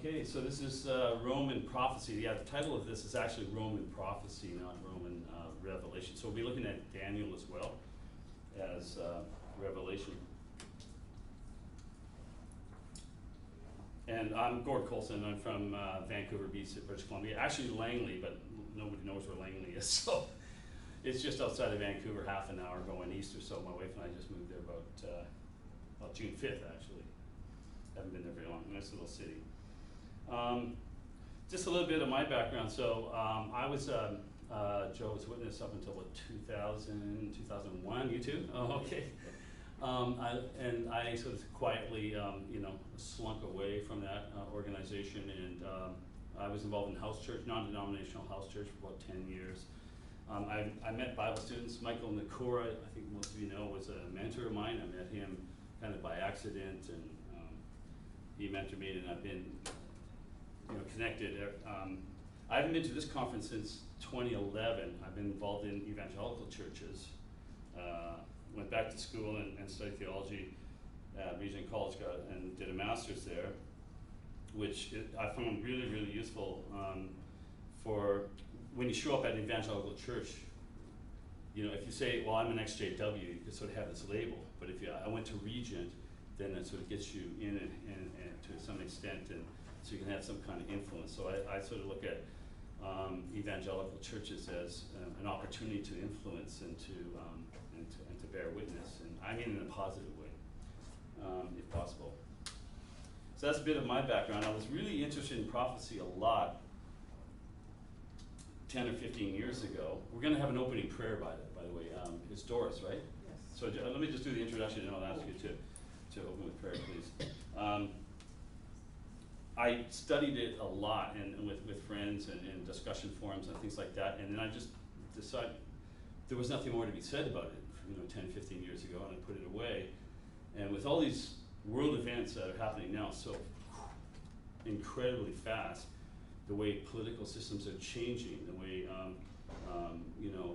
Okay, so this is Roman prophecy. Yeah, the title of this is actually Roman prophecy, not Roman revelation. So we'll be looking at Daniel as well as Revelation. And I'm Gord Colson. I'm from Vancouver, BC, British Columbia. Actually Langley, but nobody knows where Langley is. So it's just outside of Vancouver, half an hour going east or so. My wife and I just moved there about June 5th, actually. Haven't been there very long. Nice little city. Just a little bit of my background. So I was Jehovah's Witness up until 2000, 2001. You too? Oh, okay. I sort of quietly, slunk away from that organization, and I was involved in house church, non-denominational house church, for about 10 years. I met Bible students. Michael Nakura, I think most of you know, was a mentor of mine. I met him kind of by accident, and he mentored me, and I've been connected. I haven't been to this conference since 2011. I've been involved in evangelical churches. Went back to school and studied theology at Regent College, and did a master's there, which I found really, really useful for when you show up at an evangelical church. If you say, well, I'm an XJW, you can sort of have this label. But if I went to Regent, then it sort of gets you in and to some extent, and so you can have some kind of influence. So I sort of look at evangelical churches as an opportunity to influence and to bear witness, and I mean in a positive way, if possible. So that's a bit of my background. I was really interested in prophecy a lot 10 or 15 years ago. We're going to have an opening prayer, by the way. It's Doris, right? Yes. So let me just do the introduction, and I'll ask you to open with prayer, please. I studied it a lot, and with friends and discussion forums and things like that, and then I just decided there was nothing more to be said about it 10, 15 years ago, and I put it away. And with all these world events that are happening now so incredibly fast, the way political systems are changing, the way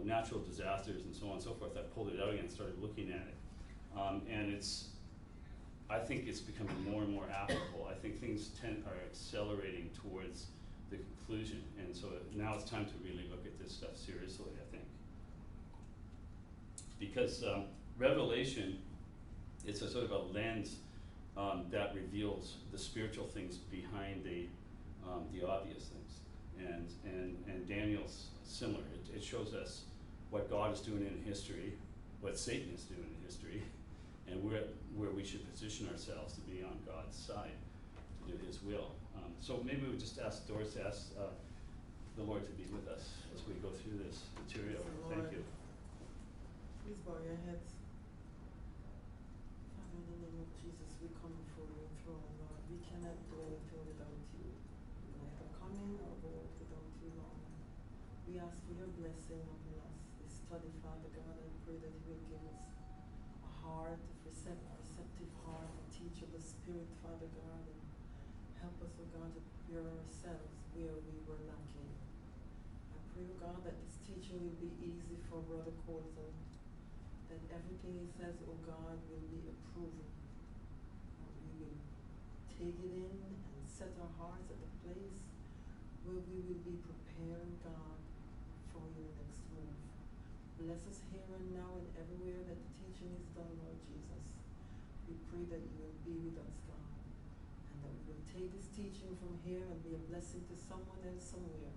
natural disasters and so on and so forth, I pulled it out again and started looking at it. And I think it's becoming more and more applicable. I think things are accelerating towards the conclusion, and so now it's time to really look at this stuff seriously, I think. Because Revelation, it's a sort of a lens that reveals the spiritual things behind the obvious things, and Daniel's similar. It shows us what God is doing in history, what Satan is doing in history, and where we should position ourselves to be on God's side, to do His will. So maybe we just ask Doris to ask the Lord to be with us as we go through this material. Thank you. Please bow your heads. Father, in the name of Jesus, we come before your throne, Lord. We cannot do anything without you. We neither come in or go out without you, Lord. We ask for your blessing upon us. This study, Father God, I pray that you will give us a heart, a receptive heart, a teachable spirit, Father God, and help us, oh God, to prepare ourselves where we were lacking. I pray, oh God, that this teaching will be easy for Brother Colton, that everything he says, oh God, will be approved. We will take it in and set our hearts at the place where we will be prepared, God, for your next move. Bless us here and now and everywhere that the teaching is done, Lord Jesus. We pray that you will be with us, God, and that we will take this teaching from here and be a blessing to someone else somewhere,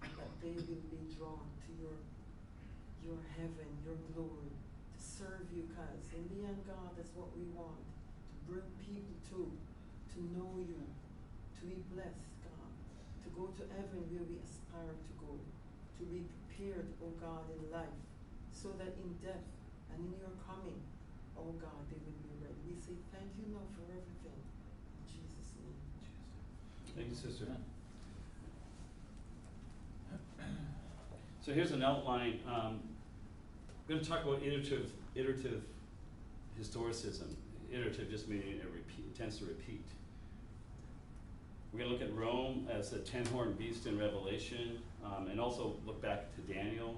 and that they will be drawn to your heaven, your glory, to serve you, guys. In the end, God, that's what we want, to bring people to know you, to be blessed, God, to go to heaven where we aspire to go, to be prepared, oh God, in life, so that in death and in your coming, oh God, they will be ready. We say thank you now for everything. In Jesus' name. Thank you, sister. So here's an outline. I'm going to talk about iterative historicism. Iterative just meaning it tends to repeat. We're going to look at Rome as a 10-horned beast in Revelation, and also look back to Daniel,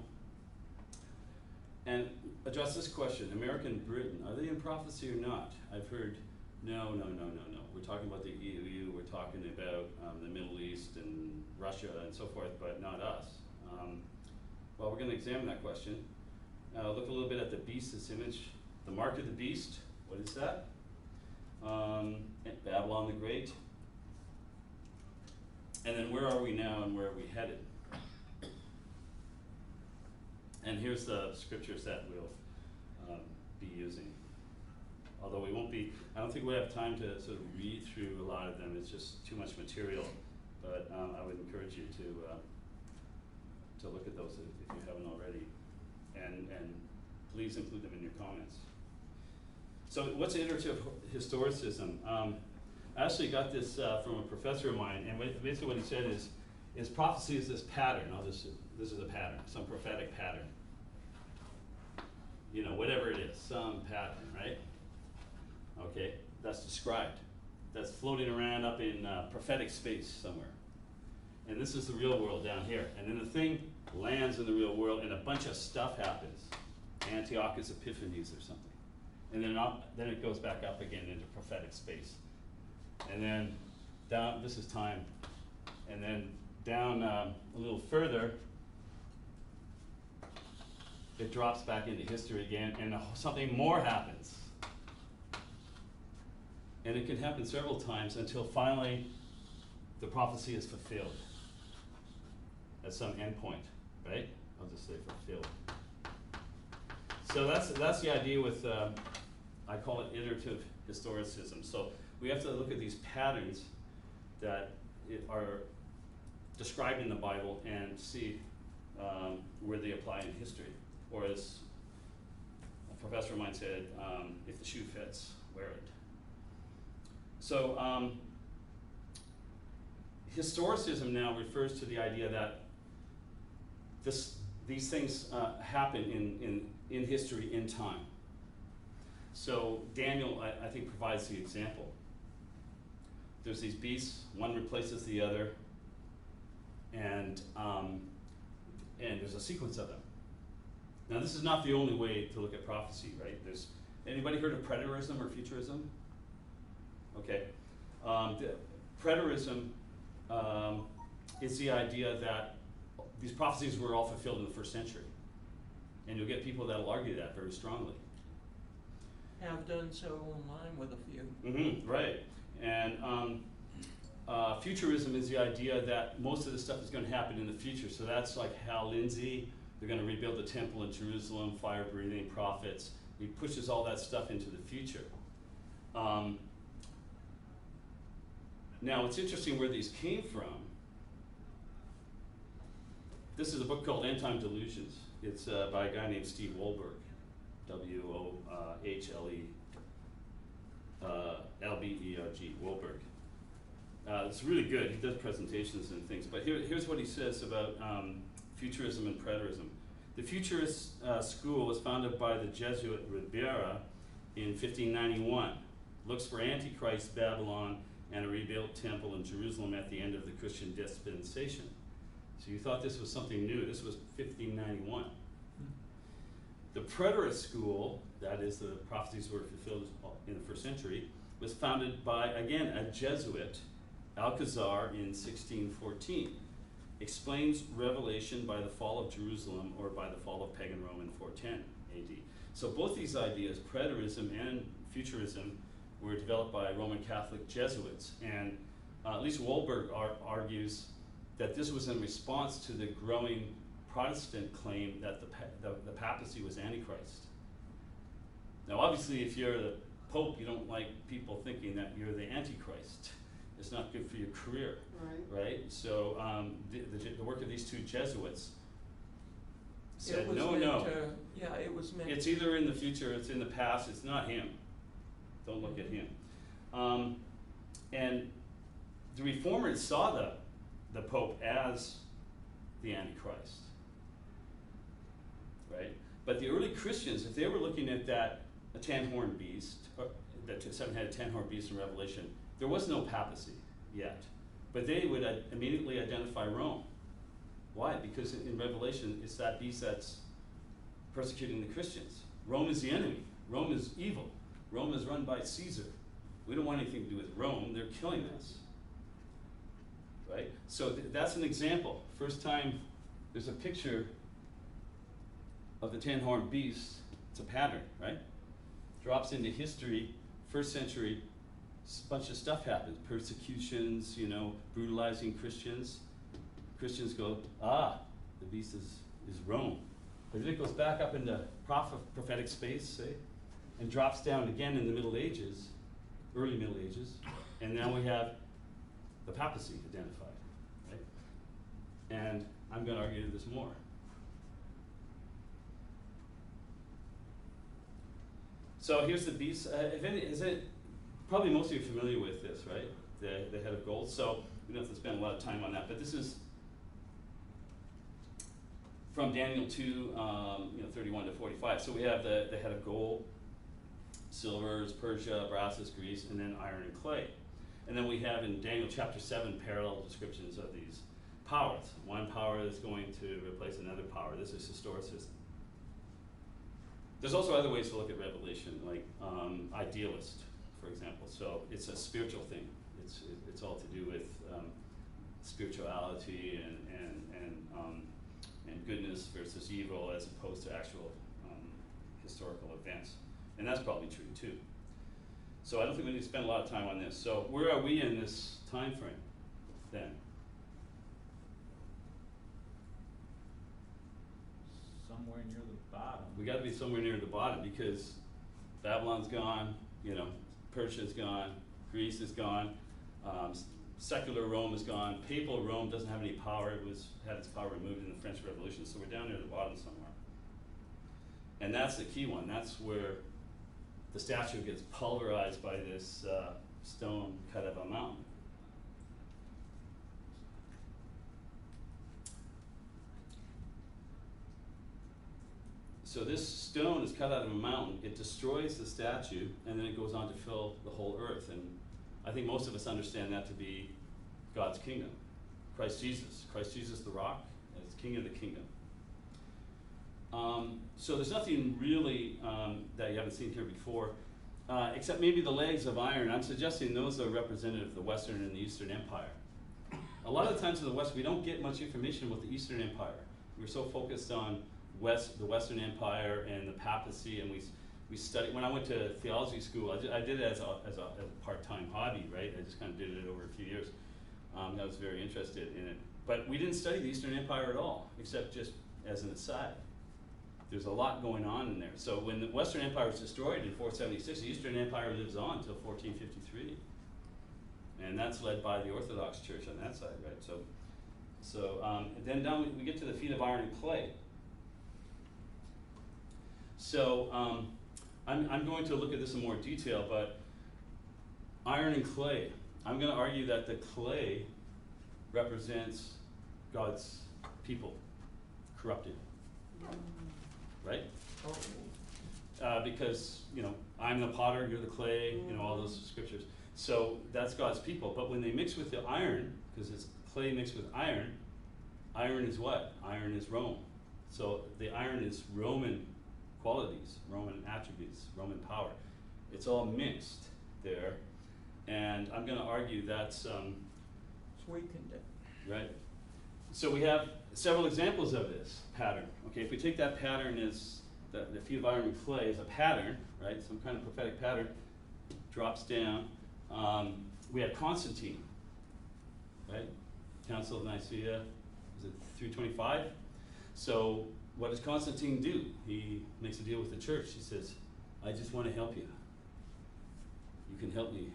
and address this question: America and Britain, are they in prophecy or not? I've heard No, no, no, no, no. We're talking about the EU, we're talking about the Middle East and Russia and so forth, but not us. Well, we're going to examine that question. Look a little bit at the beast, this image. The mark of the beast, what is that? Babylon the Great. And then where are we now and where are we headed? And here's the scriptures that we'll be using. Although we won't be, I don't think we have time to sort of read through a lot of them. It's just too much material. But I would encourage you to look at those if you haven't already. And please include them in your comments. So what's iterative historicism? I actually got this from a professor of mine, and basically what he said is prophecy is this pattern. This is a pattern, some prophetic pattern. You know, whatever it is, some pattern, right? Okay, that's described. That's floating around up in prophetic space somewhere. And this is the real world down here. And then the thing lands in the real world and a bunch of stuff happens. Antiochus Epiphanes or something. And then it goes back up again into prophetic space. And then down, this is time. And then down a little further, it drops back into history again and something more happens. And it can happen several times until finally the prophecy is fulfilled at some endpoint, right? I'll just say fulfilled. So that's the idea with, I call it iterative historicism. So we have to look at these patterns that are described in the Bible and see where they apply in history. Or as a professor of mine said, if the shoe fits, wear it. So historicism now refers to the idea that these things happen in history, in time. So Daniel, I think, provides the example. There's these beasts, one replaces the other, and there's a sequence of them. Now, this is not the only way to look at prophecy, right? Anybody heard of preterism or futurism? Okay. Preterism is the idea that these prophecies were all fulfilled in the first century. And you'll get people that will argue that very strongly. Have done so online with a few. Mm-hmm, right. And futurism is the idea that most of this stuff is going to happen in the future. So that's like Hal Lindsey. They're going to rebuild the temple in Jerusalem, fire-breathing prophets. He pushes all that stuff into the future. Now, it's interesting where these came from. This is a book called End Time Delusions. It's by a guy named Steve Wohlberg, W-O-H-L-E-L-B-E-R-G, Wohlberg. It's really good. He does presentations and things. But here's what he says about futurism and preterism. The futurist school was founded by the Jesuit Ribera in 1591. Looks for Antichrist Babylon and a rebuilt temple in Jerusalem at the end of the Christian dispensation. So you thought this was something new. This was 1591. The preterist school, that is the prophecies were fulfilled in the first century, was founded by, again, a Jesuit, Alcazar, in 1614. Explains Revelation by the fall of Jerusalem or by the fall of pagan Rome in 410 AD. So both these ideas, preterism and futurism, were developed by Roman Catholic Jesuits. And at least Wohlberg argues that this was in response to the growing Protestant claim that the papacy was Antichrist. Now obviously if you're the Pope, you don't like people thinking that you're the Antichrist. It's not good for your career, right? So the work of these two Jesuits said, no. Yeah, it was meant. It's either in the future, it's in the past, it's not him. Don't look at him. And the Reformers saw the Pope as the Antichrist, right? But the early Christians, if they were looking at that a 10-horned beast, that seven-headed 10-horned beast in Revelation, there was no papacy yet. But they would immediately identify Rome. Why? Because in Revelation, it's that beast that's persecuting the Christians. Rome is the enemy. Rome is evil. Rome is run by Caesar, We don't want anything to do with Rome. They're killing us. Right? So that's an example. First time there's a picture of the 10-horned beast. It's a pattern, right? Drops into history, first century, bunch of stuff happens. Persecutions, you know, brutalizing Christians. Christians go, the beast is Rome. But then it goes back up into prophetic space, say, and drops down again in the Middle Ages, early Middle Ages, and now we have the papacy identified, right? And I'm going to argue this more. So here's the beast. Probably most of you are familiar with this, right? The head of gold. So we don't have to spend a lot of time on that. But this is from Daniel 2, 31 to 45. So we have the head of gold, silver is Persia, brass is Greece, and then iron and clay. And then we have in Daniel chapter 7 parallel descriptions of these powers. One power is going to replace another power. This is historicism. There's also other ways to look at Revelation, like idealist, for example. So it's a spiritual thing. It's all to do with spirituality and goodness versus evil, as opposed to actual historical events. And that's probably true too. So I don't think we need to spend a lot of time on this. So where are we in this time frame then? Somewhere near the bottom. We got to be somewhere near the bottom, because Babylon's gone, Persia's gone, Greece is gone, secular Rome is gone, papal Rome doesn't have any power. It had its power removed in the French Revolution, so we're down near the bottom somewhere. And that's the key one. That's where the statue gets pulverized by this stone cut out of a mountain. So this stone is cut out of a mountain. It destroys the statue, and then it goes on to fill the whole earth. And I think most of us understand that to be God's kingdom. Christ Jesus the rock, as King of the kingdom. So there's nothing really that you haven't seen here before, except maybe the legs of iron. I'm suggesting those are representative of the Western and the Eastern Empire. A lot of the times in the West, we don't get much information about the Eastern Empire. We're so focused on the Western Empire and the papacy, and we studied. When I went to theology school, I did it as a part-time hobby, right? I just kind of did it over a few years. I was very interested in it. But we didn't study the Eastern Empire at all, except just as an aside. There's a lot going on in there. So when the Western Empire was destroyed in 476, the Eastern Empire lives on until 1453. And that's led by the Orthodox Church on that side, right? So then down we get to the feet of iron and clay. So I'm going to look at this in more detail, but iron and clay. I'm going to argue that the clay represents God's people, corrupted, right? Because, I'm the potter, you're the clay, all those scriptures. So that's God's people. But when they mix with the iron, because it's clay mixed with iron is what? Iron is Rome. So the iron is Roman qualities, Roman attributes, Roman power. It's all mixed there. And I'm going to argue that's weakened it. right. So we have several examples of this pattern. Okay, if we take that pattern as the feet of iron and clay as a pattern, right, some kind of prophetic pattern, drops down. We have Constantine, right? Council of Nicaea, is it 325? So what does Constantine do? He makes a deal with the church. He says, I just want to help you. You can help me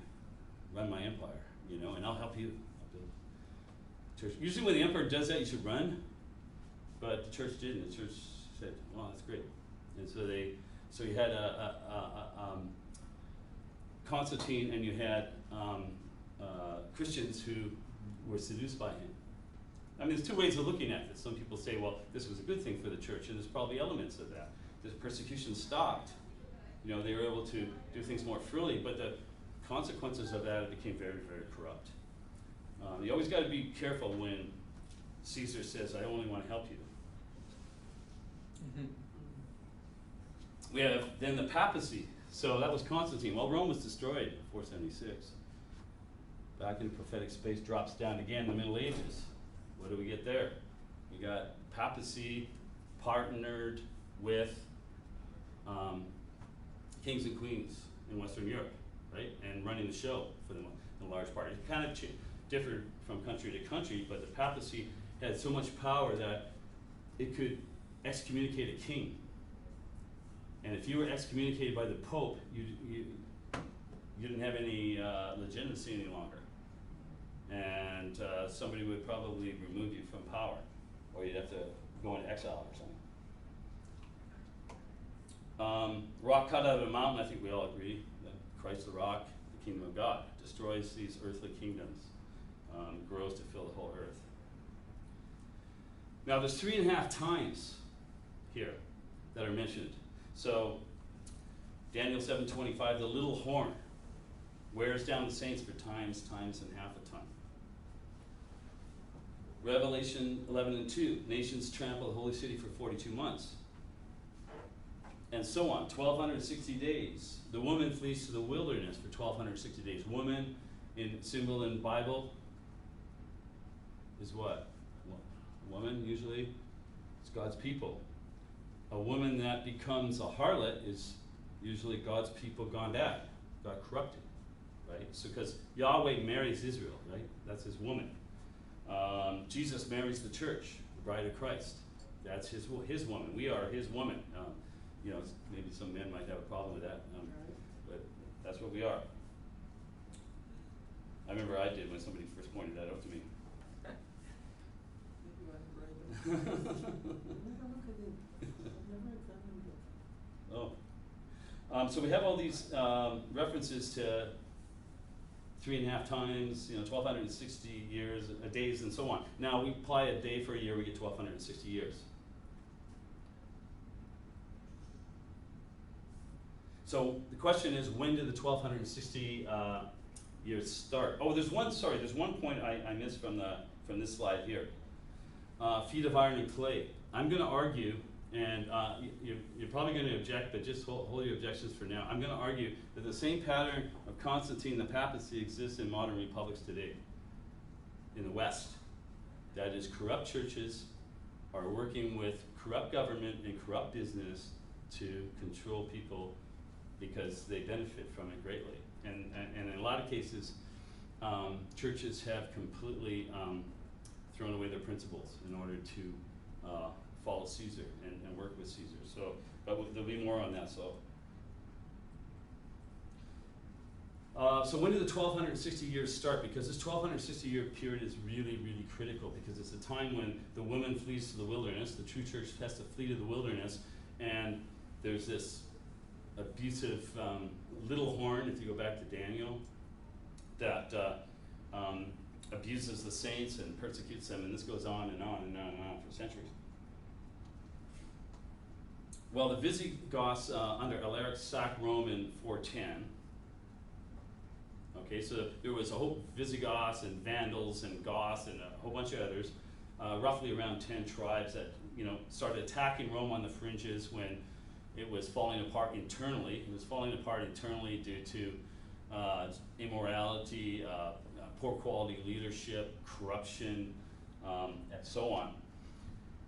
run my empire, and I'll help you. I'll build church. Usually when the emperor does that, you should run, but the church didn't. The church said, well, that's great. And so you had Constantine, and you had Christians who were seduced by him. I mean, there's two ways of looking at this. Some people say, well, this was a good thing for the church, and there's probably elements of that. The persecution stopped. They were able to do things more freely, but the consequences of that, it became very, very corrupt. You always got to be careful when Caesar says, I only want to help you. Mm-hmm. We have then the papacy. So that was Constantine. Well, Rome was destroyed in 476. Back in prophetic space, drops down again in the Middle Ages. What do we get there? We got papacy partnered with kings and queens in Western Europe, right? And running the show for them in large part. It kind of differed from country to country, but the papacy had so much power that it could excommunicate a king. And if you were excommunicated by the Pope, you didn't have any legitimacy any longer. And somebody would probably remove you from power, or you'd have to go into exile or something. Rock cut out of a mountain, I think we all agree that Christ the rock, the kingdom of God, destroys these earthly kingdoms, grows to fill the whole earth. Now there's 3.5 times here that are mentioned. So Daniel 7:25, the little horn wears down the saints for times and half a time. Revelation 11:2, nations trample the holy city for 42 months. And so on, 1260 days. The woman flees to the wilderness for 1260 days. Woman, in symbol in Bible, is what? Woman, usually, it's God's people. A woman that becomes a harlot is usually God's people gone bad, got corrupted, right? So, because Yahweh marries Israel, right? That's his woman. Jesus marries the church, the bride of Christ. That's his woman. We are his woman. You know, maybe some men might have a problem with that, but that's what we are. I remember I did when somebody first pointed that out to me. Maybe I'm right. Never look at it. I've never examined it. Oh. So we have all these references to 3.5 times, 1,260 years, days, and so on. Now we apply a day for a year, we get 1,260 years. So the question is, when did the 1,260 years start? Oh, there's one point I missed from this slide here. Feet of iron and clay. I'm going to argue, and you're probably going to object, but just hold your objections for now. I'm going to argue that the same pattern of Constantine, the papacy, exists in modern republics today in the West. That is, corrupt churches are working with corrupt government and corrupt business to control people because they benefit from it greatly. And in a lot of cases, churches have completely thrown away their principles in order to follow Caesar and work with Caesar. So, but there'll be more on that. So when did the 1,260 years start? Because this 1,260 year period is really, really critical, because it's the time when the woman flees to the wilderness. The true church has to flee to the wilderness, and there's this abusive little horn, if you go back to Daniel, that abuses the saints and persecutes them, and this goes on and on and on and on for centuries. Well, the Visigoths under Alaric sacked Rome in 410. Okay, so there was a whole Visigoths and Vandals and Goths and a whole bunch of others, roughly around 10 tribes that started attacking Rome on the fringes when it was falling apart internally. It was falling apart internally due to immorality, poor quality leadership, corruption, and so on.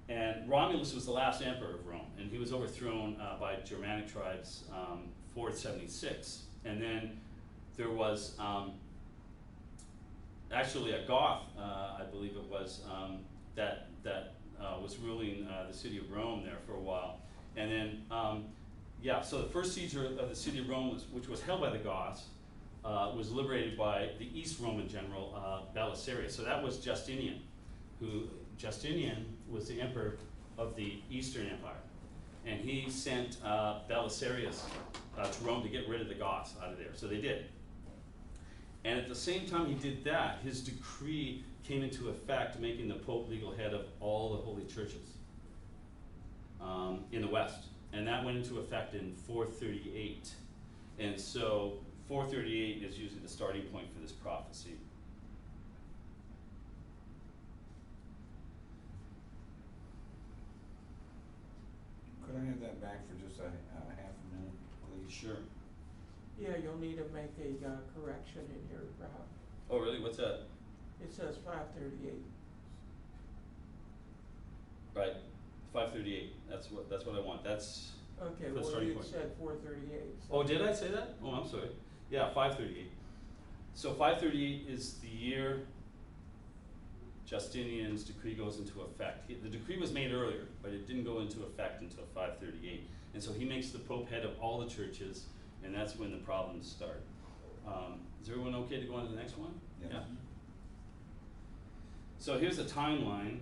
And Romulus was the last emperor of Rome, and he was overthrown by Germanic tribes 476. And then there was actually a Goth, I believe it was, that was ruling the city of Rome there for a while. And then, so the first siege of the city of Rome, which was held by the Goths, was liberated by the East Roman general, Belisarius. So that was Justinian, Justinian was the emperor of the Eastern Empire. And he sent Belisarius to Rome to get rid of the Goths out of there. So they did. And at the same time he did that, his decree came into effect, making the Pope legal head of all the holy churches in the West. And that went into effect in 438. And so 438 is usually the starting point for this prophecy. Could I have that back for just a half a minute, please? Sure. Yeah, you'll need to make a correction in your, Oh, really? What's that? it says 538. Right, 538. That's what I want. That's. Okay, For the well, starting you point. said 438. Oh, did I say that? Oh, I'm sorry. Yeah, 538. So 538 is the year Justinian's decree goes into effect. The decree was made earlier, but it didn't go into effect until 538. And so he makes the Pope head of all the churches, and that's when the problems start. Is everyone okay to go on to the next one? Yeah. So here's a timeline.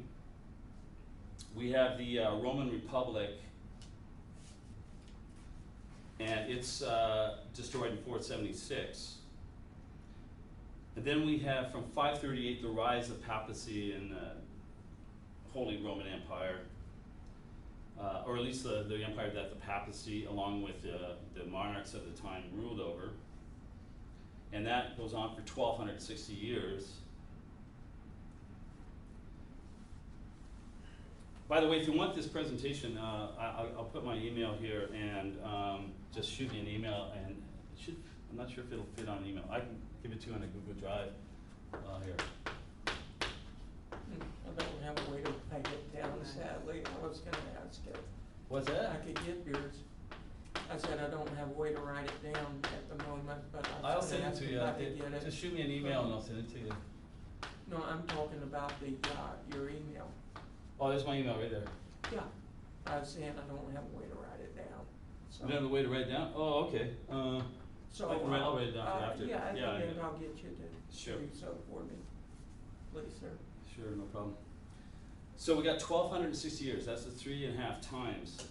We have the Roman Republic, and it's destroyed in 476. And then we have from 538 the rise of papacy and the Holy Roman Empire, or at least the empire that the papacy, along with the monarchs of the time, ruled over. And that goes on for 1260 years. By the way, if you want this presentation, I'll put my email here, and just shoot me an email, and it should, I'm not sure if it'll fit on email. I can give it to you on a Google Drive here. I don't have a way to write it down, sadly. I was gonna ask it. What's I that? could get yours. I said I don't have a way to write it down at the moment, but I I'll was send gonna it ask to if you. I could get it. Just shoot me an email and I'll send it to you. No, I'm talking about the, your email. Oh, there's my email right there. Yeah, I was saying I don't have a way to write it down, so. You don't have a way to write it down? Oh, okay. So I can write- I'll write it down for after. Yeah, I Yeah, think yeah. I'll get you to Sure. do so for me, please, sir. Sure, no problem. So we got 1260 years. That's the 3.5 times.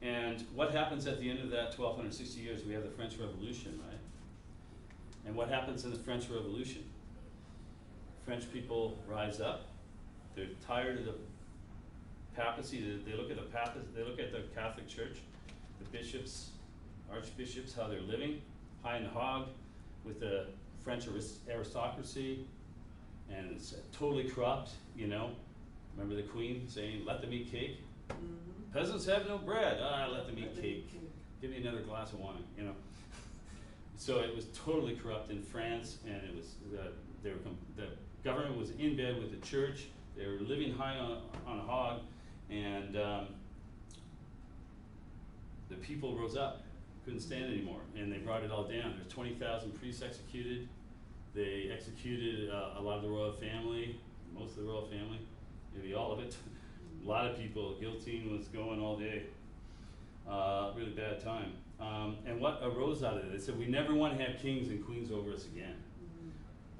And what happens at the end of that 1260 years? We have the French Revolution, right? And what happens in the French Revolution? French people rise up. They're tired of the papacy. They look at the papacy. They look at the Catholic Church, the bishops, archbishops, how they're living, high and hog, with the French aristocracy, and it's totally corrupt. You know, remember the Queen saying, "Let them eat cake." Mm-hmm. Peasants have no bread. Let them eat cake. Give me another glass of wine. You know. So it was totally corrupt in France, and it was the government was in bed with the church. They were living high on a hog, and the people rose up, couldn't stand it anymore, and they brought it all down. There's 20,000 priests executed. They executed a lot of the royal family, most of the royal family, maybe all of it. A lot of people, guillotine was going all day. Really bad time. And what arose out of it? They said, we never want to have kings and queens over us again.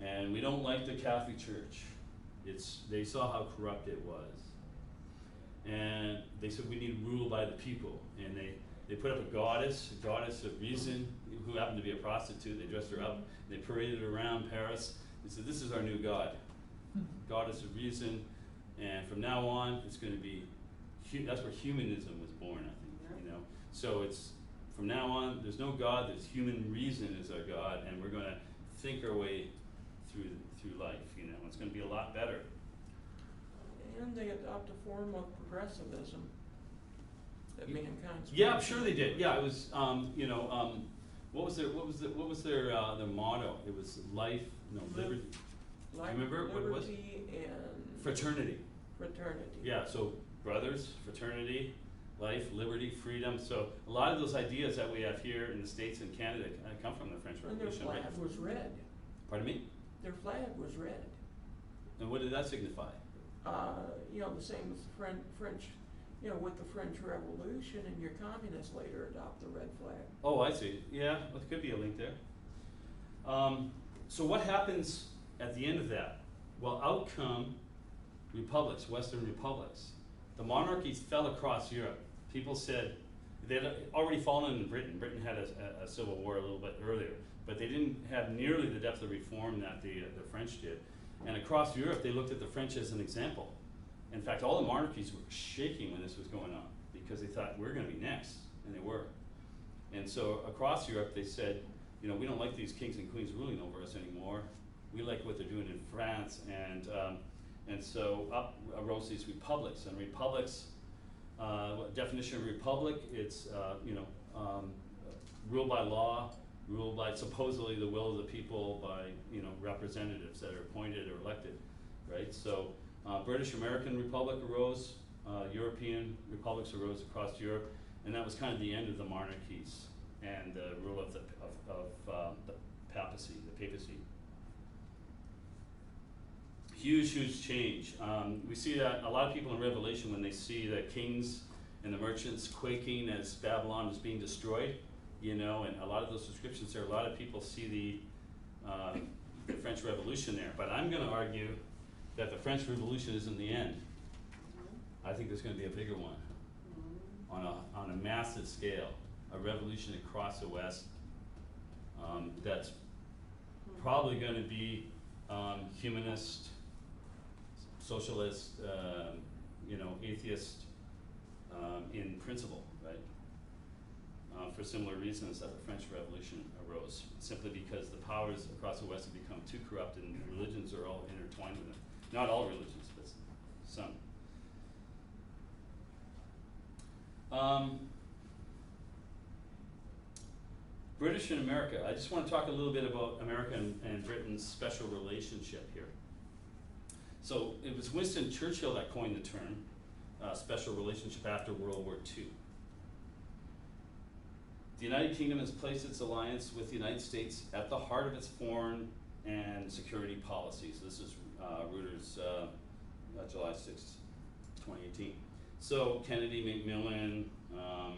And we don't like the Catholic Church. They saw how corrupt it was. And they said, we need rule by the people. And they put up a goddess of reason, who happened to be a prostitute. They dressed her up. They paraded her around Paris. They said, this is our new god, goddess of reason. And from now on, it's going to be, that's where humanism was born, I think, you know. So it's, from now on, there's no God, there's human reason is our God, and we're going to think our way through life, you know. It's going to be a lot better. And they adopt a form of progressivism that mankind's. Yeah, I'm sure they did. Yeah, it was, you know, what was their motto? It was life, no, liberty. Life, remember what it was? liberty, and Fraternity. fraternity. Yeah, so brothers, fraternity, life, liberty, freedom. So a lot of those ideas that we have here in the States and Canada come from the French And their Revolution. flag Right? was red. Pardon me? Their flag was red. And what did that signify? You know, the same as the French, you know, with the French Revolution, and your communists later adopt the red flag. Oh, I see. Yeah, well, there could be a link there. So what happens at the end of that? Well, out come republics, Western republics. The monarchies fell across Europe. People said they had already fallen in Britain. Britain had a civil war a little bit earlier, but they didn't have nearly the depth of reform that the French did. And across Europe, they looked at the French as an example. In fact, all the monarchies were shaking when this was going on because they thought, we're going to be next, and they were. And so across Europe, they said, you know, we don't like these kings and queens ruling over us anymore. We like what they're doing in France, and so up arose these republics. And republics, definition of republic, it's you know, ruled by law, ruled by supposedly the will of the people by, you know, representatives that are appointed or elected, right? So, British American Republic arose, European republics arose across Europe, and that was kind of the end of the monarchies and the rule of the papacy, the papacy. Huge change. We see that a lot of people in Revelation, when they see the kings and the merchants quaking as Babylon is being destroyed, you know, and a lot of those descriptions there, a lot of people see the French Revolution there. But I'm going to argue that the French Revolution isn't the end. I think there's going to be a bigger one on a massive scale, a revolution across the West that's probably going to be humanist, socialist, you know, atheist in principle, right? For similar reasons that the French Revolution arose, simply because the powers across the West have become too corrupt and religions are all intertwined with them. Not all religions, but some. British and America. I just want to talk a little bit about America and Britain's special relationship here. So it was Winston Churchill that coined the term special relationship after World War II. The United Kingdom has placed its alliance with the United States at the heart of its foreign and security policies. This is Reuters, July 6, 2018. So Kennedy, Macmillan,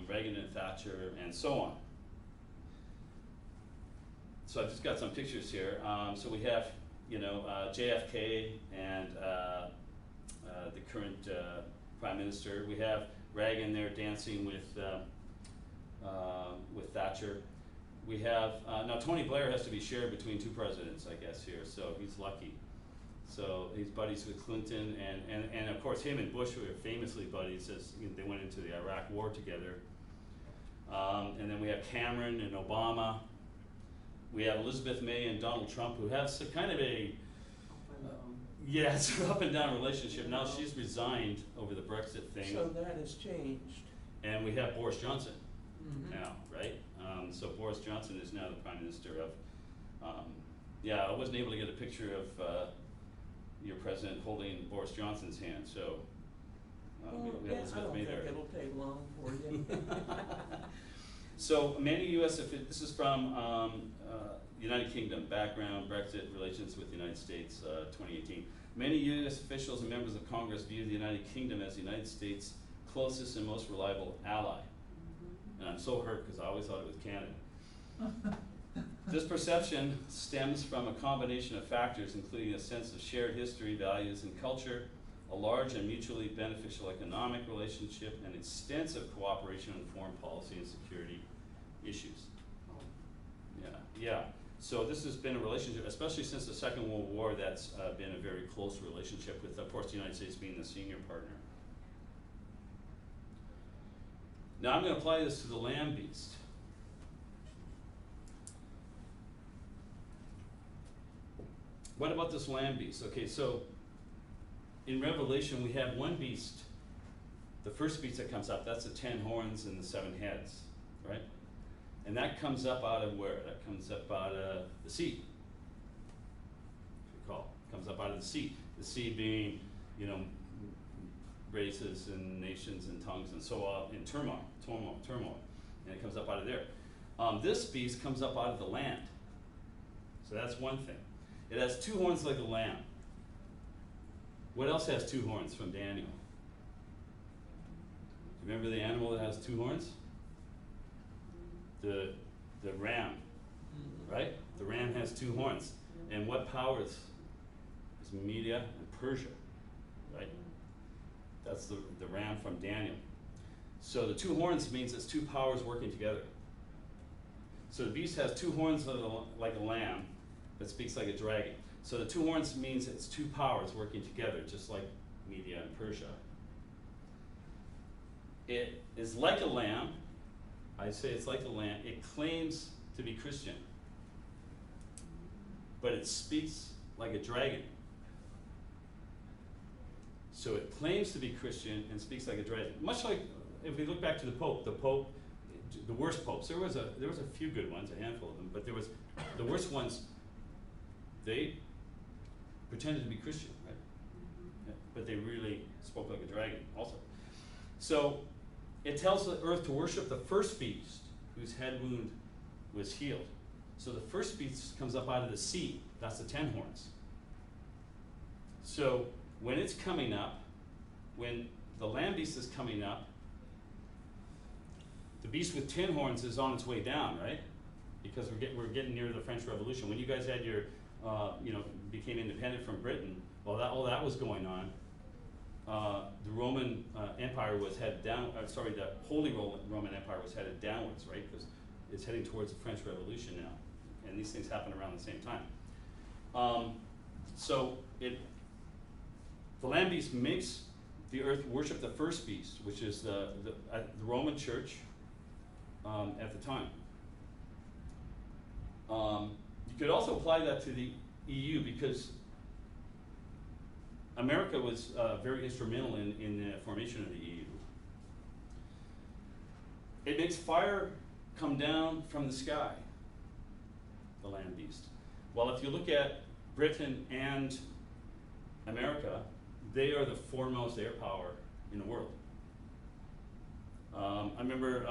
Reagan and Thatcher, and so on. So I've just got some pictures here. So we have, you know, JFK and the current Prime Minister. We have Reagan there dancing with Thatcher. We have, now Tony Blair has to be shared between two presidents, I guess, here, so he's lucky. So he's buddies with Clinton, and of course him and Bush were famously buddies as they went into the Iraq War together. And then we have Cameron and Obama. We have Elizabeth May and Donald Trump, who have kind of a, yeah, it's an up and down relationship. Now she's resigned over the Brexit thing. So that has changed. And we have Boris Johnson now, right? So Boris Johnson is now the Prime Minister of, yeah, I wasn't able to get a picture of your president holding Boris Johnson's hand, so we have Elizabeth May there. I don't think it'll take long for you. So many U.S. This is from United Kingdom, background, Brexit, relations with the United States, 2018. Many U.S. officials and members of Congress view the United Kingdom as the United States' closest and most reliable ally. And I'm so hurt because I always thought it was Canada. This perception stems from a combination of factors, including a sense of shared history, values, and culture, a large and mutually beneficial economic relationship, and extensive cooperation on foreign policy and security issues. Yeah. So this has been a relationship, especially since the Second World War, that's been a very close relationship with, of course, the United States being the senior partner. Now I'm going to apply this to the land beast. What about this land beast? Okay, so in Revelation we have one beast. The first beast that comes up, that's the 10 horns and the 7 heads, right? And that comes up out of where? That comes up out of the sea. If you recall, it comes up out of the sea. The sea being, you know, races and nations and tongues and so on in turmoil. And it comes up out of there. This beast comes up out of the land. So that's one thing. It has 2 horns like a lamb. What else has 2 horns from Daniel? Do you remember the animal that has 2 horns? The ram, right? The ram has 2 horns. And what powers? It's Media and Persia, right? That's the ram from Daniel. So the 2 horns means it's 2 powers working together. So the beast has 2 horns like a lamb, but speaks like a dragon. So the 2 horns means it's 2 powers working together, just like Media and Persia. It is like a lamb. I say it's like a lamb. It claims to be Christian, but it speaks like a dragon. So it claims to be Christian and speaks like a dragon. Much like, if we look back to the Pope the worst popes. There was a few good ones, a handful of them, but there was the worst ones. They pretended to be Christian, right? Yeah, but they really spoke like a dragon, also. So it tells the earth to worship the first beast whose head wound was healed. So the first beast comes up out of the sea. That's the 10 horns. So when it's coming up, when the land beast is coming up, the beast with 10 horns is on its way down, right? Because we're getting near the French Revolution. When you guys had your, became independent from Britain, well, all that was going on. The Roman Empire was headed down. The Holy Roman Empire was headed downwards, right? Because it's heading towards the French Revolution now, and these things happen around the same time. The land beast makes the earth worship the first beast, which is the Roman Church at the time. You could also apply that to the EU, because America was very instrumental in the formation of the EU. It makes fire come down from the sky, the land beast. Well, if you look at Britain and America, they are the foremost air power in the world. I remember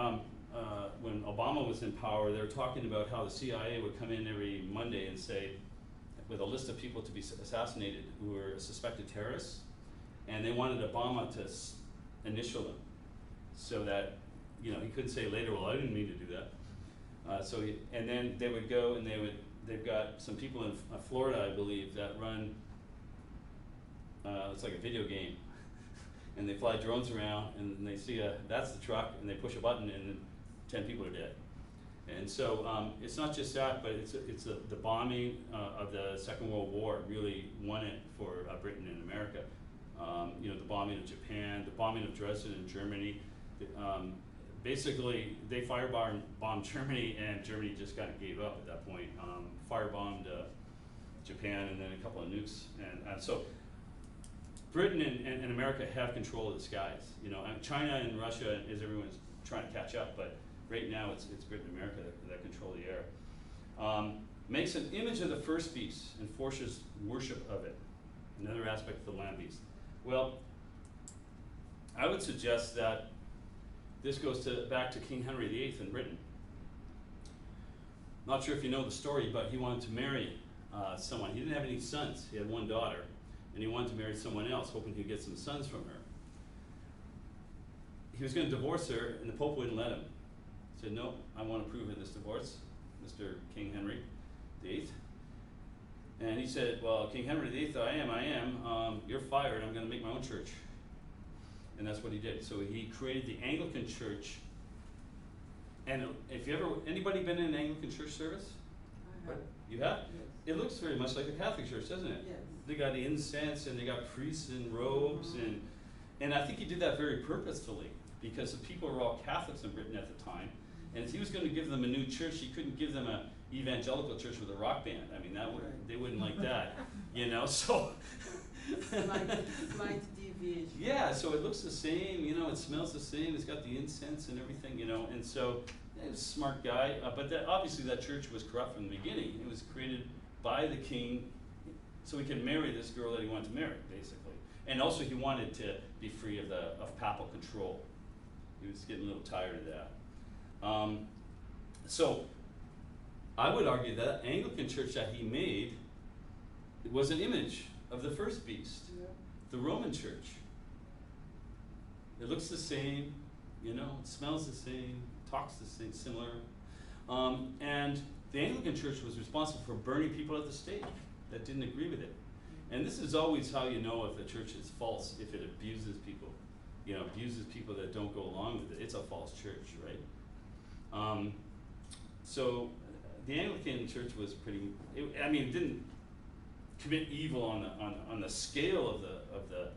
when Obama was in power, they were talking about how the CIA would come in every Monday and say, with a list of people to be assassinated who were suspected terrorists, and they wanted Obama to initial them, so that he couldn't say later, well, I didn't mean to do that. And then they would go and they've got some people in Florida, I believe, that run, it's like a video game, and they fly drones around, and they see that's the truck, and they push a button, and 10 people are dead. And so it's not just that, but it's the bombing of the Second World War really won it for Britain and America. The bombing of Japan, the bombing of Dresden in Germany. Basically, they firebombed Germany, and Germany just kind of gave up at that point. Firebombed Japan, and then a couple of nukes. And so Britain and America have control of the skies. And China and Russia, as everyone's trying to catch up, but right now it's Britain and America that control the air. Makes an image of the first beast and forces worship of it. Another aspect of the land beast. Well, I would suggest that this goes back to King Henry VIII in Britain. Not sure if you know the story, but he wanted to marry someone. He didn't have any sons. He had one daughter, and he wanted to marry someone else, hoping he'd get some sons from her. He was going to divorce her, and the Pope wouldn't let him. He said, no, I won't approve of this divorce, Mr. King Henry VIII. And he said, well, King Henry VIII, I am. You're fired. I'm going to make my own church. And that's what he did. So he created the Anglican Church. And if anybody been in an Anglican church service? I have. You have? Yes. It looks very much like the Catholic Church, doesn't it? Yes. They got incense, and they got priests in robes, and I think he did that very purposefully, because the people were all Catholics in Britain at the time, and if he was going to give them a new church, he couldn't give them a evangelical church with a rock band. I mean, they wouldn't like that, so. Slight deviation. Yeah, so it looks the same, it smells the same, it's got the incense and everything, and so he was a smart guy, but obviously that church was corrupt from the beginning. It was created by the king so he could marry this girl that he wanted to marry, basically. And also he wanted to be free of papal control. He was getting a little tired of that. So I would argue that Anglican church that he made was an image of the first beast, the Roman church. It looks the same, it smells the same, talks the same, similar. And the Anglican church was responsible for burning people at the stake that didn't agree with it. And this is always how you know if a church is false, if it abuses people. Abuses people that don't go along with it. It's a false church, right? So the Anglican church was it didn't commit evil on the scale of the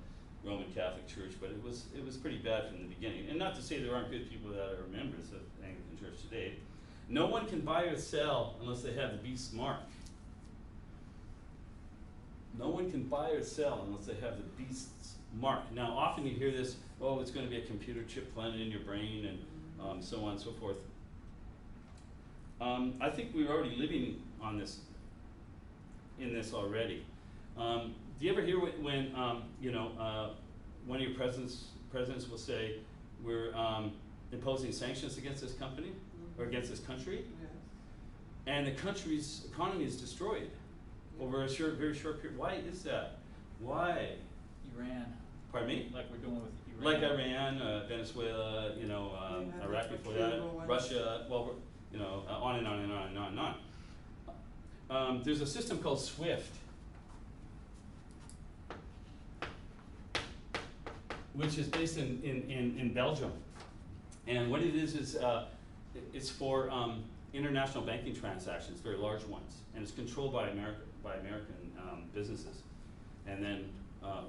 Roman Catholic Church, but it was pretty bad from the beginning. And not to say there aren't good people that are members of Anglican Church today. No one can buy or sell unless they have the beast's mark. No one can buy or sell unless they have the beast's mark. Now, often you hear this, it's going to be a computer chip planted in your brain, and so on and so forth. I think we're already living on this, in this already. Do you ever hear when you know, one of your presidents will say, we're imposing sanctions against this company or against this country, Yes. and the country's economy is destroyed over a very short period? Why is that? Why? Iran, Pardon me? like we're doing with Like Iran. Iran, Venezuela, you know, You have Iraq the before that, Cuba ones. Russia, well, you know, on and on and on and on and on. There's a system called SWIFT, which is based in Belgium. And what it is it's for international banking transactions, very large ones, and it's controlled by American businesses, and then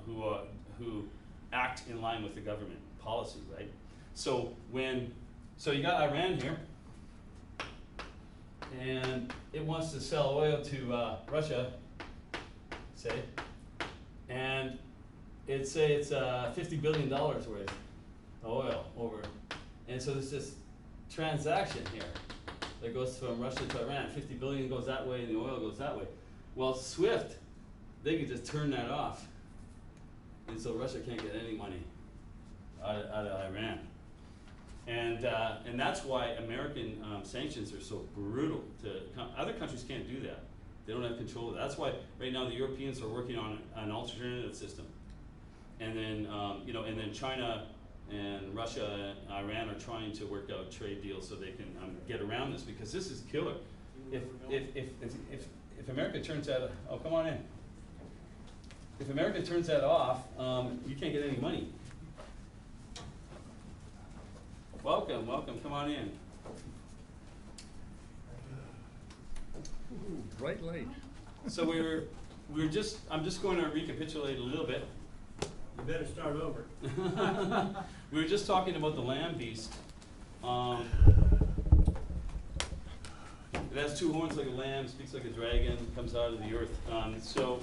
who act in line with the government policy, right? So so you got Iran here, and it wants to sell oil to Russia, say, and it's $50 billion worth of oil over, and so there's this transaction here that goes from Russia to Iran. 50 billion goes that way, and the oil goes that way. Well, SWIFT, they can just turn that off, and so Russia can't get any money out of Iran. And that's why American sanctions are so brutal. Other countries can't do that. They don't have control of that. That's why right now the Europeans are working on an alternative system. And then you know, and then China and Russia and Iran are trying to work out trade deals so they can get around this, because this is killer. If America turns that, oh, come on in. If America turns that off, you can't get any money. Welcome, welcome, come on in. Ooh, bright light. So I'm just going to recapitulate a little bit. You better start over. We were just talking about the lamb beast. It has two horns like a lamb, speaks like a dragon, comes out of the earth. So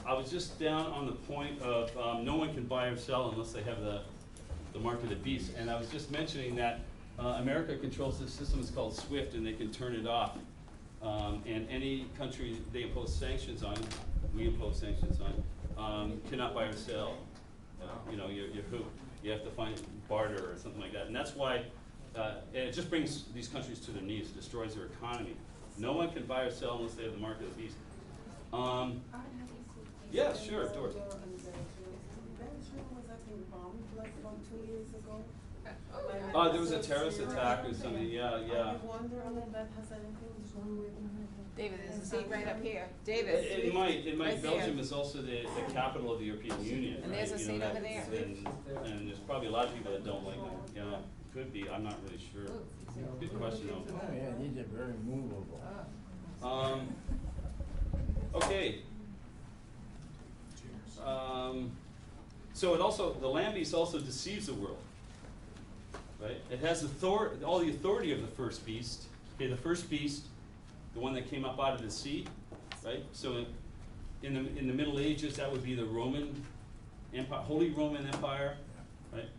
I was just down on the point of no one can buy or sell unless they have the mark of the beast. And I was just mentioning that America controls this system. It's called SWIFT, and they can turn it off. And any country they impose sanctions on, we impose sanctions on, cannot buy or sell. You know, you're hooped. You have to find barter or something like that. And that's why it just brings these countries to their knees, destroys their economy. No one can buy or sell unless they have the mark of the beast. Yeah, sure, Doris. Belgium was, I think, bombed like about 2 years ago. There was a terrorist attack or something, yeah. I wonder if that has anything to do with. David, there's a seat right up here. David. It might. Right there. Belgium is also the capital of the European Union, And right? there's a You know, seat over that- there. And there's probably a lot of people that don't like it, you know, could be, I'm not really sure. Good question though. Oh, yeah, these are very movable. Okay. So it also, the lamb beast also deceives the world, right? It has all the authority of the first beast. Okay, the first beast, the one that came up out of the sea, right? So in the Middle Ages, that would be the Roman Empire, Holy Roman Empire, right?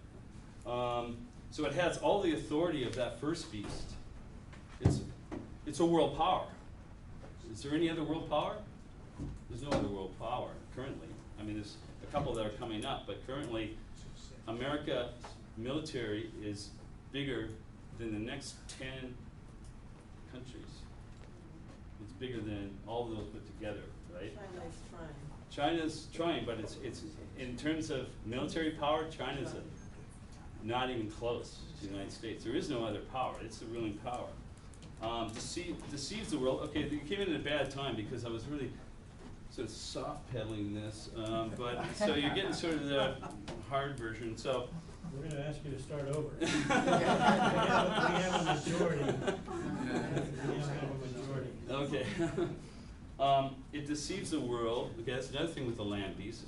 So it has all the authority of that first beast. It's a world power. Is there any other world power? There's no other world power currently. I mean, there's a couple that are coming up, but currently, America's military is bigger than the next 10 countries. It's bigger than all of those put together, right? China is trying. China's trying, but it's in terms of military power, China's not even close to the United States. There is no other power. It's the ruling power. Deceives the world. Okay, you came in at a bad time because I was really sort of soft pedaling this, but so you're getting sort of the hard version. So We're gonna ask you to start over. We have a majority. We have a majority. okay, it deceives the world. Okay, that's another thing with the land beast.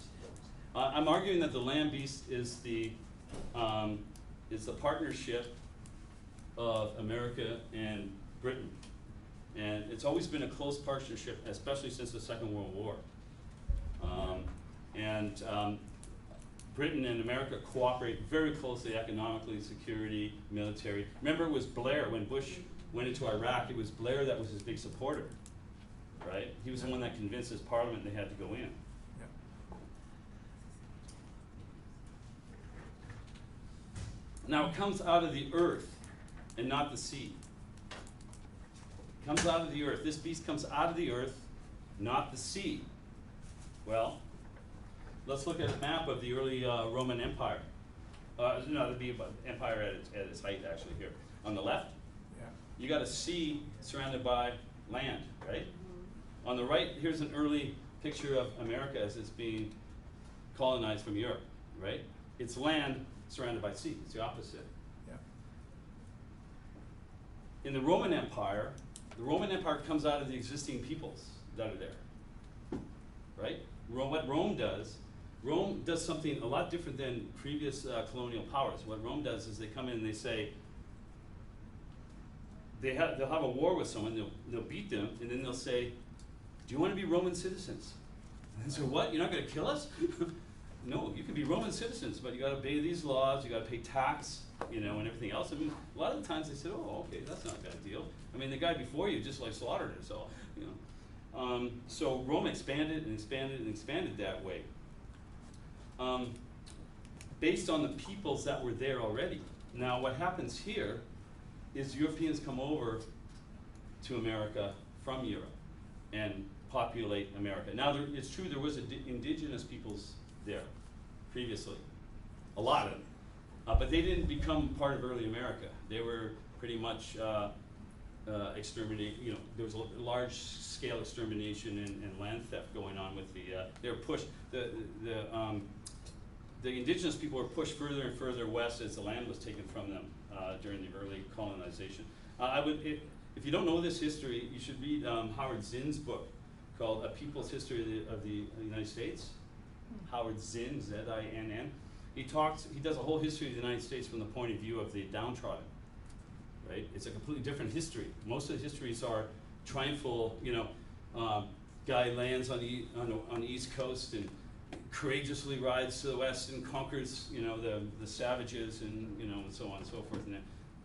I'm arguing that the land beast is the partnership of America and Britain. And it's always been a close partnership, especially since the Second World War. Britain and America cooperate very closely economically, security, military. Remember, it was Blair, when Bush went into Iraq, it was Blair that was his big supporter, right? He was the one that convinced his parliament they had to go in. Yeah. Now it comes out of the earth and not the sea. It comes out of the earth. This beast comes out of the earth, not the sea. Well, let's look at a map of the early Roman Empire. No, that'd be about empire at its height actually here. On the left, Yeah. you got a sea surrounded by land, right? On the right, here's an early picture of America as it's being colonized from Europe, right? It's land surrounded by sea. It's the opposite. Yeah. In the Roman Empire comes out of the existing peoples that are there, right? What Rome does something a lot different than previous colonial powers. What Rome does is they come in and they say, they'll have a war with someone, they'll beat them, and then they'll say, do you want to be Roman citizens? And so what, you're not going to kill us? No, you can be Roman citizens, but you got to obey these laws, you got to pay tax, and everything else. I mean, a lot of the times they said, oh, okay, that's not a bad deal. I mean, the guy before you just like slaughtered us all, So Rome expanded and expanded and expanded that way, based on the peoples that were there already. Now, what happens here is Europeans come over to America from Europe and populate America. Now, it's true there was indigenous peoples there previously, a lot of them, but they didn't become part of early America. They were pretty much exterminated. There was a large-scale extermination and land theft going on with they were pushed. The indigenous people were pushed further and further west as the land was taken from them during the early colonization. If you don't know this history, you should read Howard Zinn's book called A People's History of the United States. Howard Zinn, Z-I-N-N. He does a whole history of the United States from the point of view of the downtrodden, right? It's a completely different history. Most of the histories are triumphal, guy lands on the East Coast and courageously rides to the west and conquers, the savages and, and so on and so forth.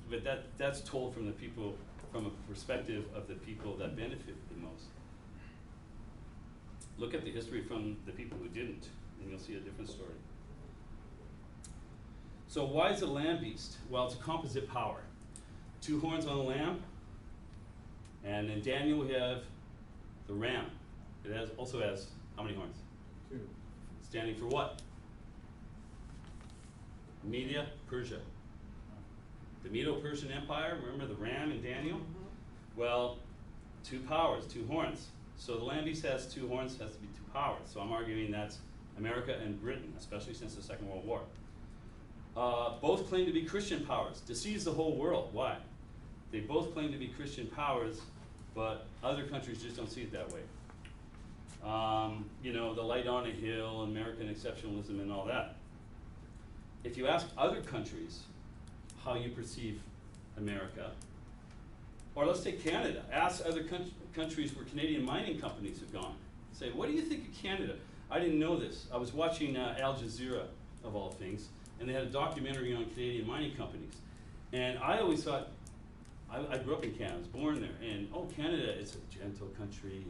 But that's told from a perspective of the people that benefited the most. Look at the history from the people who didn't, and you'll see a different story. So why is it a lamb beast? Well, it's a composite power. 2 horns on the lamb, and in Daniel we have the ram. It also has how many horns? 2. Standing for what? Media, Persia. The Medo-Persian Empire, remember the ram in Daniel? Well, 2 powers, 2 horns. So the lamb beast has 2 horns, has to be 2 powers. So I'm arguing that's America and Britain, especially since the Second World War. Both claim to be Christian powers, deceives the whole world. Why? They both claim to be Christian powers, but other countries just don't see it that way. The light on a hill, American exceptionalism and all that. If you ask other countries how you perceive America, or let's take Canada, ask other countries where Canadian mining companies have gone. Say, what do you think of Canada? I didn't know this. I was watching Al Jazeera, of all things, and they had a documentary on Canadian mining companies. And I always thought, I grew up in Canada, I was born there, and Canada is a gentle country,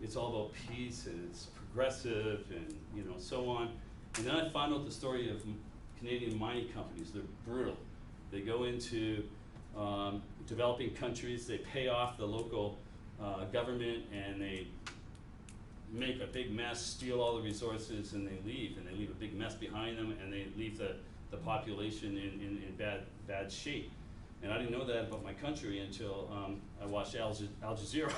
it's all about peace, and it's progressive, and so on. And then I found out the story of Canadian mining companies. They're brutal. They go into developing countries, they pay off the local government, and they make a big mess, steal all the resources, and they leave a big mess behind them, and they leave the population in bad shape. And I didn't know that about my country until I watched Al Jazeera.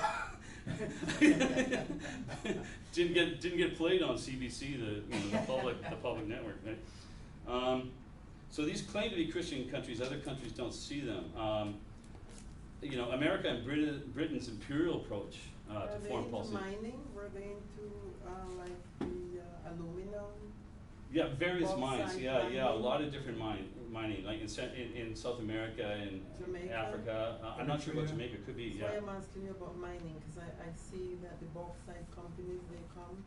didn't get played on CBC, the public network, right? So these claim to be Christian countries. Other countries don't see them. America and Britain's imperial approach to foreign policy. Mining? Were they into like the aluminum? Yeah, various mines. Bauxite Yeah, a mining? lot of different mining, like in South America and Jamaica? Africa. I'm not sure what Jamaica could be. So Yeah. I'm asking you about mining, because I see that the bauxite companies, they come,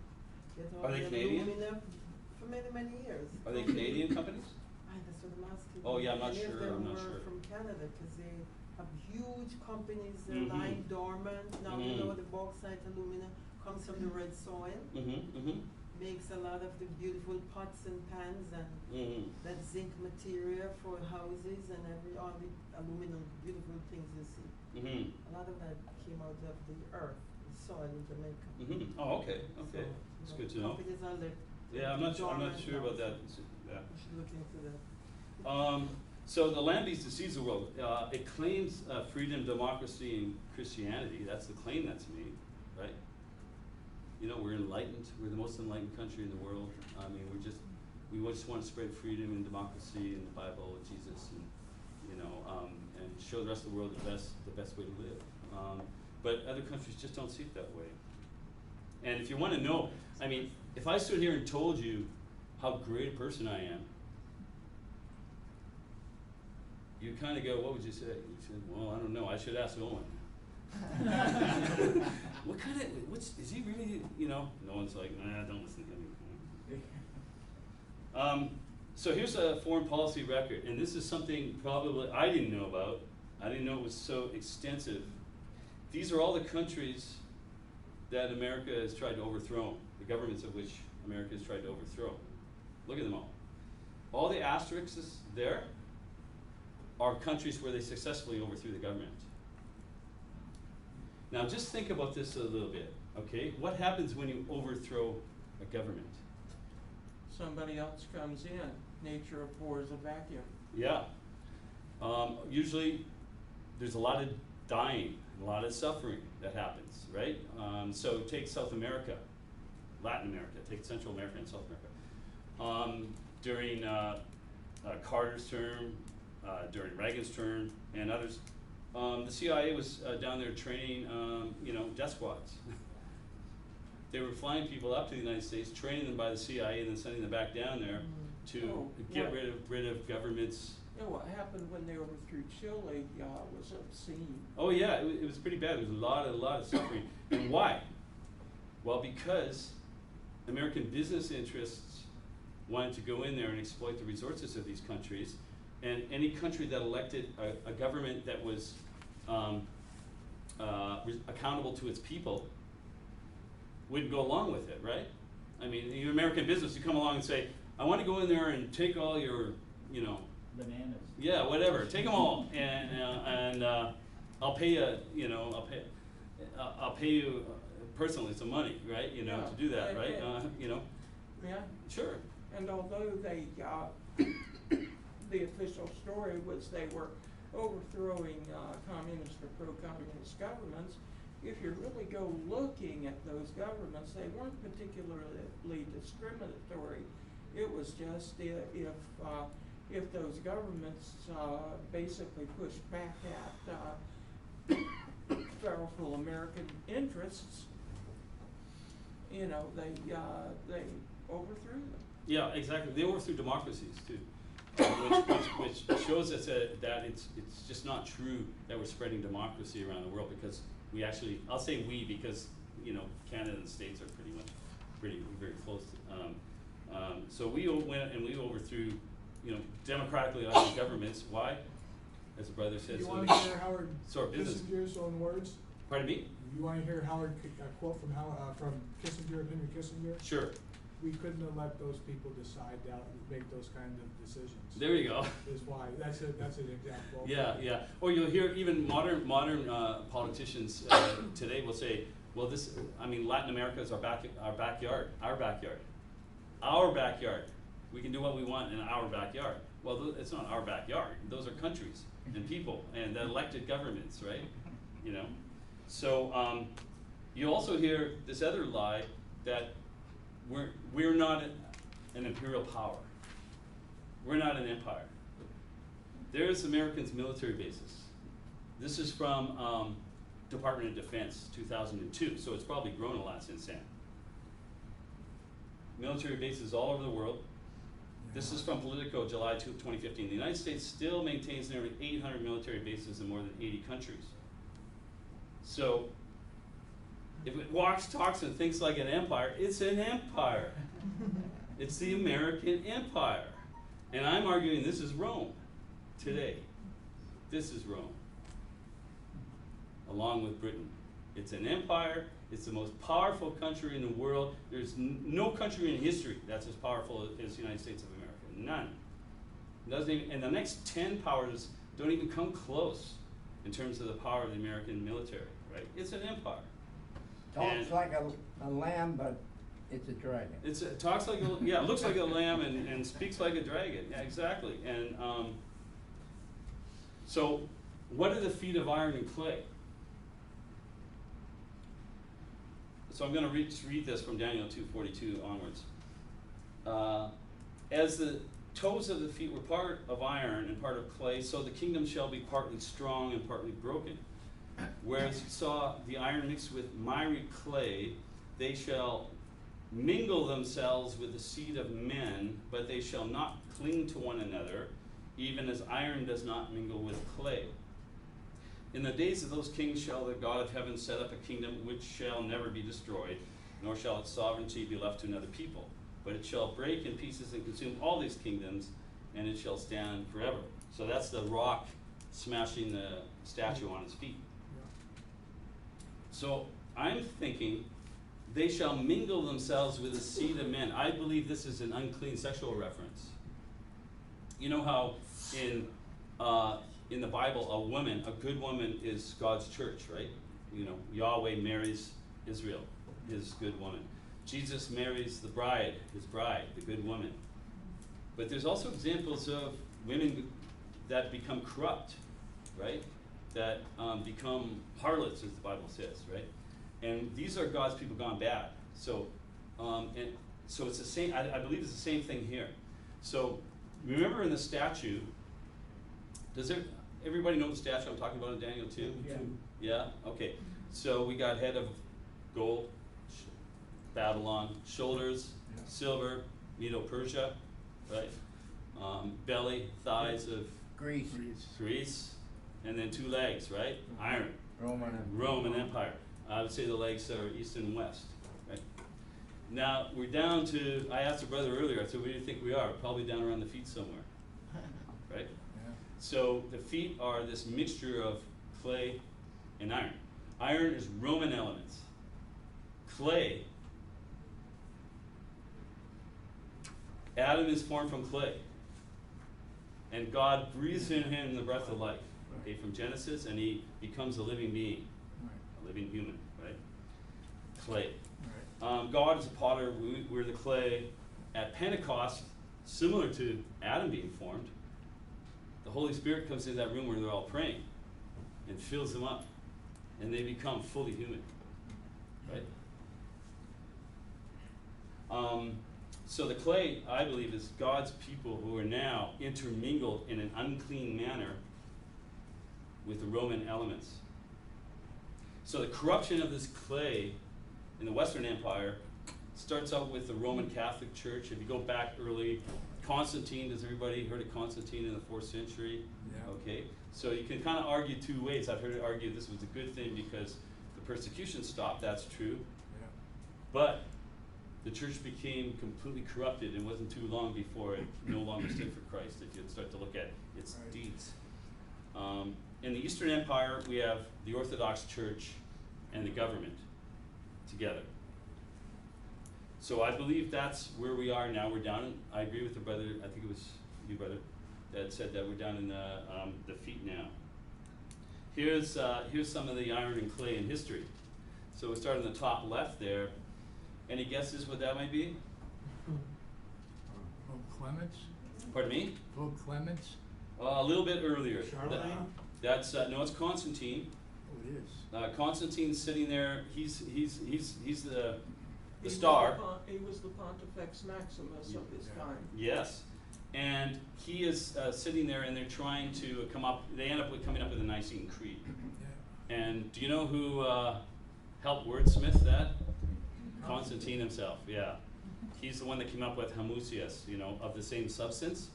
get all Are they the Canadian? aluminum for many, many years. Are they Canadian companies? That's what I'm asking. Oh, yeah, I'm not Many of sure, them I'm not were sure. from Canada, because they have huge companies, they're Mhm. lying dormant. Now you Mhm. know the bauxite aluminum comes from the red soil, makes a lot of the beautiful pots and pans and that zinc material for houses and all the aluminum beautiful things you see. A lot of that came out of the earth, the soil in Jamaica. Oh, okay, So, okay, it's you good to know. Companies are left. Yeah, I'm not dormant sure now, about so that, yeah. You should look into that. So the land beast deceives the world. It claims freedom, democracy, and Christianity. That's the claim that's made, right? You know, we're enlightened. We're the most enlightened country in the world. I mean, we just want to spread freedom and democracy and the Bible and Jesus, and you know, and show the rest of the world the best way to live. But other countries just don't see it that way. And if you want to know, I mean, if I stood here and told you how great a person I am, you kind of go, what would you say? You said, well, I don't know. I should ask Owen. What kind of, is he really, you know? No one's like, nah, don't listen to him. So here's a foreign policy record, and this is something probably I didn't know about. I didn't know it was so extensive. These are all the countries that America has tried to overthrow, the governments of which America has tried to overthrow. Look at them all. All the asterisks there are countries where they successfully overthrew the government. Now just think about this a little bit, okay? What happens when you overthrow a government? Somebody else comes in. Nature abhors a vacuum. Yeah. Usually there's a lot of dying, a lot of suffering that happens, right? So take South America, Latin America, take Central America and South America. During Carter's term, during Reagan's term, and others, the CIA was down there training, you know, death squads. They were flying people up to the United States, training them by the CIA, and then sending them back down there to get rid of governments. You know, what happened when they overthrew Chile was obscene. Oh yeah, it was pretty bad. There was a lot of suffering. And why? Well, because American business interests wanted to go in there and exploit the resources of these countries, and any country that elected a government that was accountable to its people wouldn't go along with it, right? I mean, in American business, you come along and say, I want to go in there and take all your, you know, Bananas. yeah, whatever, take them all, and I'll pay you, you know, I'll pay you personally some money, right? You know, Yeah, to do that, right? You know, Yeah. sure. And although they, the official story was they were overthrowing communist or pro-communist governments, if you really go looking at those governments, they weren't particularly discriminatory. It was just if those governments basically pushed back at powerful American interests, you know, they overthrew them. Yeah, exactly. They overthrew democracies too, which shows us that it's just not true that we're spreading democracy around the world, because we actually, I'll say we because, you know, Canada and the States are very close. So we went and we overthrew, you know, democratically elected governments. Why? As the brother says. You want to hear Howard Sort of business. Kissinger's own words? Pardon me? You want to hear Howard a quote from Kissinger, Henry Kissinger? Sure. We couldn't have let those people decide that, make those kind of decisions. There you go. Is why that's an example. Yeah. Or you'll hear even modern politicians today will say, well, Latin America is our backyard. We can do what we want in our backyard. Well, it's not our backyard. Those are countries and people and the elected governments, right? You know. So you also hear this other lie that we're not an imperial power. We're not an empire. There's Americans' military bases. This is from Department of Defense, 2002, so it's probably grown a lot since then. Military bases all over the world. This is from Politico, July 2015. The United States still maintains nearly 800 military bases in more than 80 countries. So, if it walks, talks, and thinks like an empire, it's an empire. It's the American empire. And I'm arguing this is Rome today. This is Rome. along with Britain. It's an empire. It's the most powerful country in the world. There's no country in history that's as powerful as the United States of America. None. Doesn't even, and the next 10 powers don't even come close in terms of the power of the American military, right? It's an empire. Talks And- like a lamb, but it's a dragon. It talks like a, yeah, it looks like a lamb and speaks like a dragon. Yeah, exactly. And so, what are the feet of iron and clay? So I'm going to read this from Daniel 2:42 onwards. As the toes of the feet were part of iron and part of clay, so the kingdom shall be partly strong and partly broken. Whereas you saw the iron mixed with miry clay, they shall mingle themselves with the seed of men, but they shall not cling to one another, even as iron does not mingle with clay. In the days of those kings shall the God of heaven set up a kingdom which shall never be destroyed, nor shall its sovereignty be left to another people. But it shall break in pieces and consume all these kingdoms, and it shall stand forever. So that's the rock smashing the statue on its feet. So I'm thinking they shall mingle themselves with the seed of men. I believe this is an unclean sexual reference. You know how in the Bible, a good woman is God's church, right? You know, Yahweh marries Israel, his good woman. Jesus marries the bride, his bride, the good woman. But there's also examples of women that become corrupt, right? That become harlots, as the Bible says, right? And these are God's people gone bad. So, so it's the same. I believe it's the same thing here. So, remember in the statue. Does everybody know the statue I'm talking about in Daniel 2? Yeah. Yeah. Okay. So we got head of gold, Babylon, shoulders, Yeah. silver, Medo-Persia, right? Belly, thighs of Greece, Greece, and then 2 legs, right? Iron. Roman Empire. I would say the legs are east and west, right? Now we're down to, I asked a brother earlier, I said, where do you think we are? Probably down around the feet somewhere, right? Yeah. So the feet are this mixture of clay and iron. Iron is Roman elements. Clay, Adam is formed from clay. And God breathes in him the breath of life, okay, from Genesis, and he becomes a living being, a living human, right? Clay. God is a potter, we're the clay. At Pentecost, similar to Adam being formed, the Holy Spirit comes into that room where they're all praying and fills them up, and they become fully human, right? So the clay, I believe, is God's people who are now intermingled in an unclean manner with the Roman elements. So the corruption of this clay in the Western Empire starts out with the Roman Catholic Church. If you go back early, Constantine, has everybody heard of Constantine in the 4th century? Yeah. Okay, so you can kind of argue 2 ways. I've heard it argued this was a good thing because the persecution stopped, that's true. Yeah. But the church became completely corrupted, and it wasn't too long before it no longer stood for Christ, if you start to look at its Right. deeds. In the Eastern Empire, we have the Orthodox Church and the government together. So I believe that's where we are now. We're down in, I agree with the brother, I think it was you, brother, that said that we're down in the feet now. Here's some of the iron and clay in history. So we start on the top left there. Any guesses what that might be? Pope Clements? Pardon me? Pope Clements? A little bit earlier. Charlemagne? That's no, it's Constantine. Oh, it is. Constantine's sitting there. He's the He star. He was the Pontifex Maximus of his Yeah. time. Yes, and he is sitting there, and they're trying to come up. They end up coming up with a Nicene Creed. Yeah. And do you know who helped wordsmith that? Constantine himself. Yeah, he's the one that came up with homoousios. You know, of the same substance.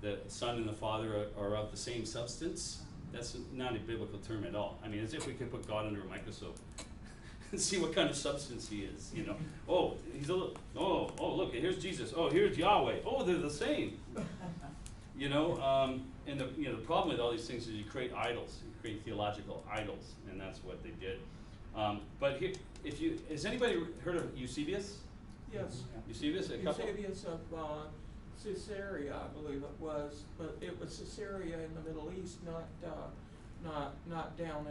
The Son and the Father are of the same substance. That's not a biblical term at all. I mean, as if we could put God under a microscope and see what kind of substance he is. You know, oh, he's a little. Oh, look, here's Jesus. Oh, here's Yahweh. Oh, they're the same. You know, and the problem with all these things is you create idols, you create theological idols, and that's what they did. But here, has anybody heard of Eusebius? Yes. Eusebius, a couple? Eusebius of Caesarea, I believe it was, but it was Caesarea in the Middle East, not down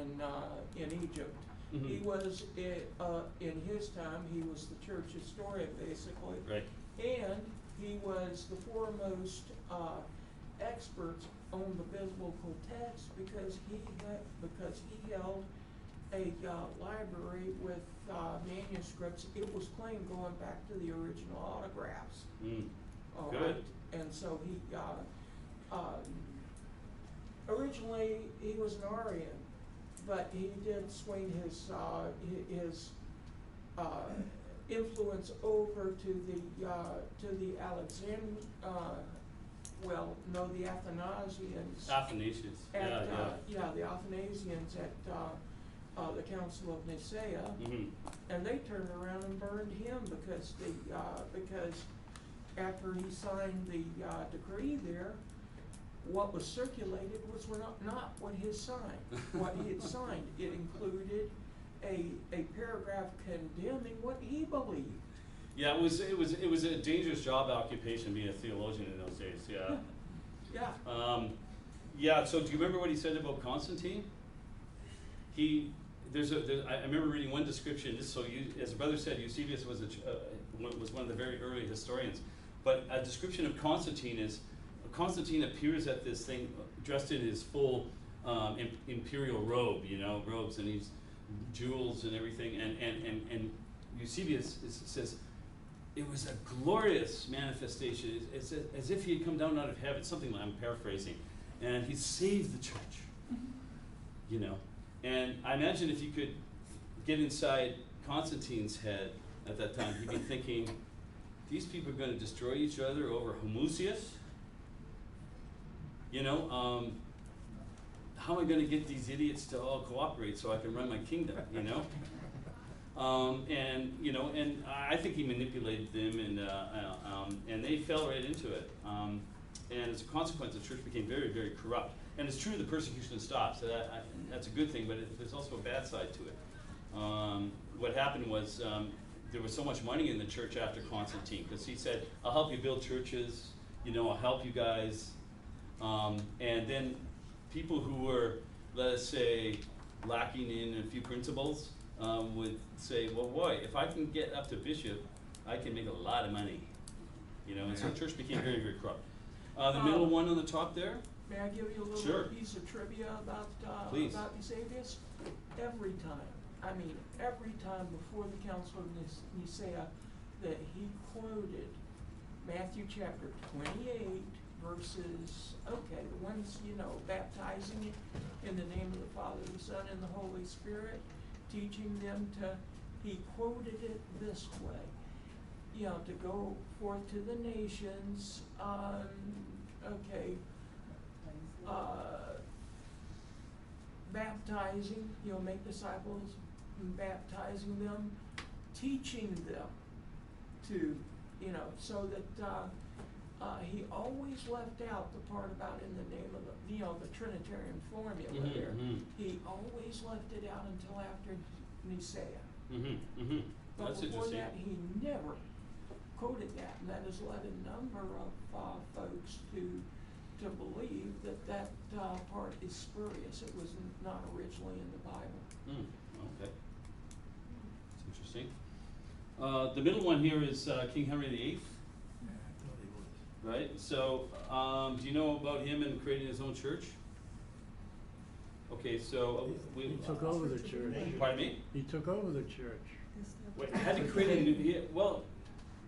in Egypt. Mhm. He was in his time. He was the church historian, basically. Right. And he was the foremost expert on the biblical text because he held a library with manuscripts. It was claimed going back to the original autographs. All Good. right. And so he originally he was an Arian, but he did swing his influence over to the the Athanasians. Athanasius. The Athanasians at the Council of Nicaea, Mhm. and they turned around and burned him because after he signed the decree there, what was circulated was not what what he had signed. It included a paragraph condemning what he believed. Yeah, it was a dangerous job occupation being a theologian in those days. Yeah. Yeah. Yeah. So do you remember what he said about Constantine? I remember reading one description. As the brother said, Eusebius was one of the very early historians. But a description of Constantine is Constantine appears at this thing dressed in his full imperial robe, robes, and he's jewels and everything. And Eusebius says it was a glorious manifestation. It's as if he had come down out of heaven. Something I'm paraphrasing, and he saved the church. And I imagine if you could get inside Constantine's head at that time, he'd be thinking, these people are going to destroy each other over Homoousius? How am I going to get these idiots to all cooperate so I can run my kingdom, And I think he manipulated them, and they fell right into it. And as a consequence, the church became very, very corrupt. And it's true the persecution stopped, so that's a good thing, but there's also a bad side to it. What happened was there was so much money in the church after Constantine, because he said, I'll help you build churches, I'll help you guys. And then people who were, let us say, lacking in a few principles would say, well, boy, if I can get up to bishop, I can make a lot of money. And so the church became very, very corrupt. The middle one on the top there? May I give you a little Sure. piece of trivia about Please. Eusebius? Every time before the Council of Nicaea that he quoted Matthew chapter 28 verses, the ones, baptizing in the name of the Father, the Son, and the Holy Spirit, teaching them he quoted it this way, to go forth to the nations, baptizing, make disciples, baptizing them, teaching them to, so that he always left out the part about in the name of the Trinitarian formula there. He always left it out until after Nicaea. But That's before interesting. that, he never quoted that, and that has led a number of folks to believe that part is spurious. It was not originally in the Bible. Okay. That's interesting. The middle one here is King Henry VIII, Yeah, I thought he was. right? So, do you know about him and creating his own church? Okay, so He took over the church. Pardon me? He took over the church. Wait, had to create a new.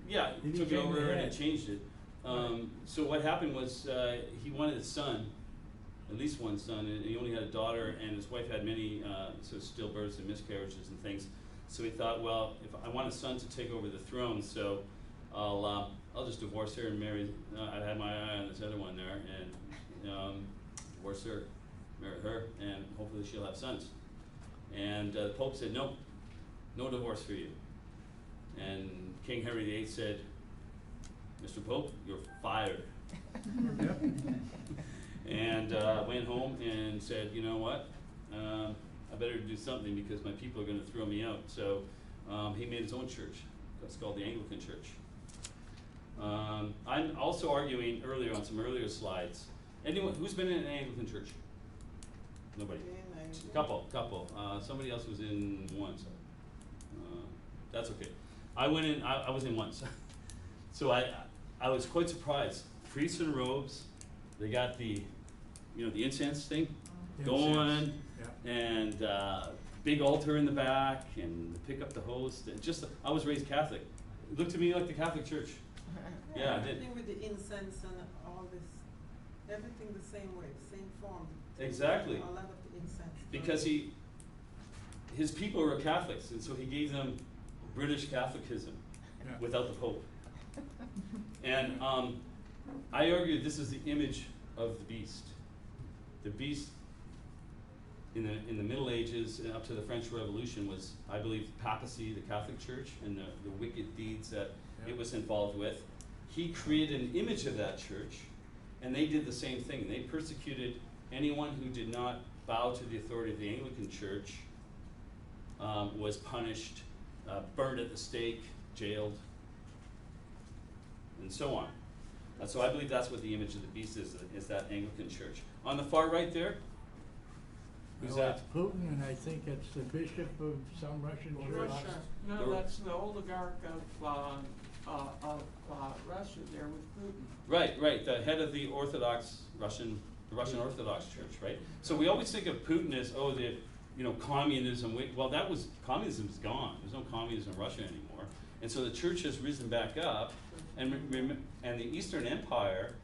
Yeah, He he took it became the over and head. changed it. So what happened was he wanted a son, at least one son, and he only had a daughter, and his wife had many sort of stillbirths and miscarriages and things. So he thought, well, if I want a son to take over the throne, so I'll just divorce her and marry. I had my eye on this other one there, and divorce her, marry her, and hopefully she'll have sons. And the Pope said, no divorce for you. And King Henry VIII said, Mr. Pope, you're fired. Yep. And went home and said, you know what, I better do something because my people are gonna throw me out. So he made his own church. It's called the Anglican Church. I'm also arguing earlier on some earlier slides. Anyone, who's been in an Anglican church? Nobody. Couple. Somebody else was in once. That's okay. I went in, I was in once. So I was quite surprised. Priests in robes, they got the, you know, the incense thing going, Yeah. and big altar in the back, and pick up the host. And just, I was raised Catholic. It looked to me like the Catholic Church. Yeah, it did. Everything with the incense and all this, everything the same way, same form. Exactly. A lot of the incense. Because his people were Catholics, and so he gave them British Catholicism Yeah. without the Pope. And I argue this is the image of the beast. The beast in the Middle Ages and up to the French Revolution was, I believe, papacy, the Catholic Church, and the wicked deeds that Yeah. it was involved with. He created an image of that church, and they did the same thing. They persecuted anyone who did not bow to the authority of the Anglican Church, was punished, burned at the stake, jailed, and so on. So I believe that's what the image of the beast is that Anglican Church. On the far right there, who's Well, that? it's Putin, and I think it's the bishop of some Russian church. Russia. No, The- that's the oligarch of Russia there with Putin. Right, the head of the Orthodox Russian Orthodox Church, right? So we always think of Putin as, oh, the, you know, communism. Well, communism's gone. There's no communism in Russia anymore. And so the church has risen back up, and the Eastern Empire,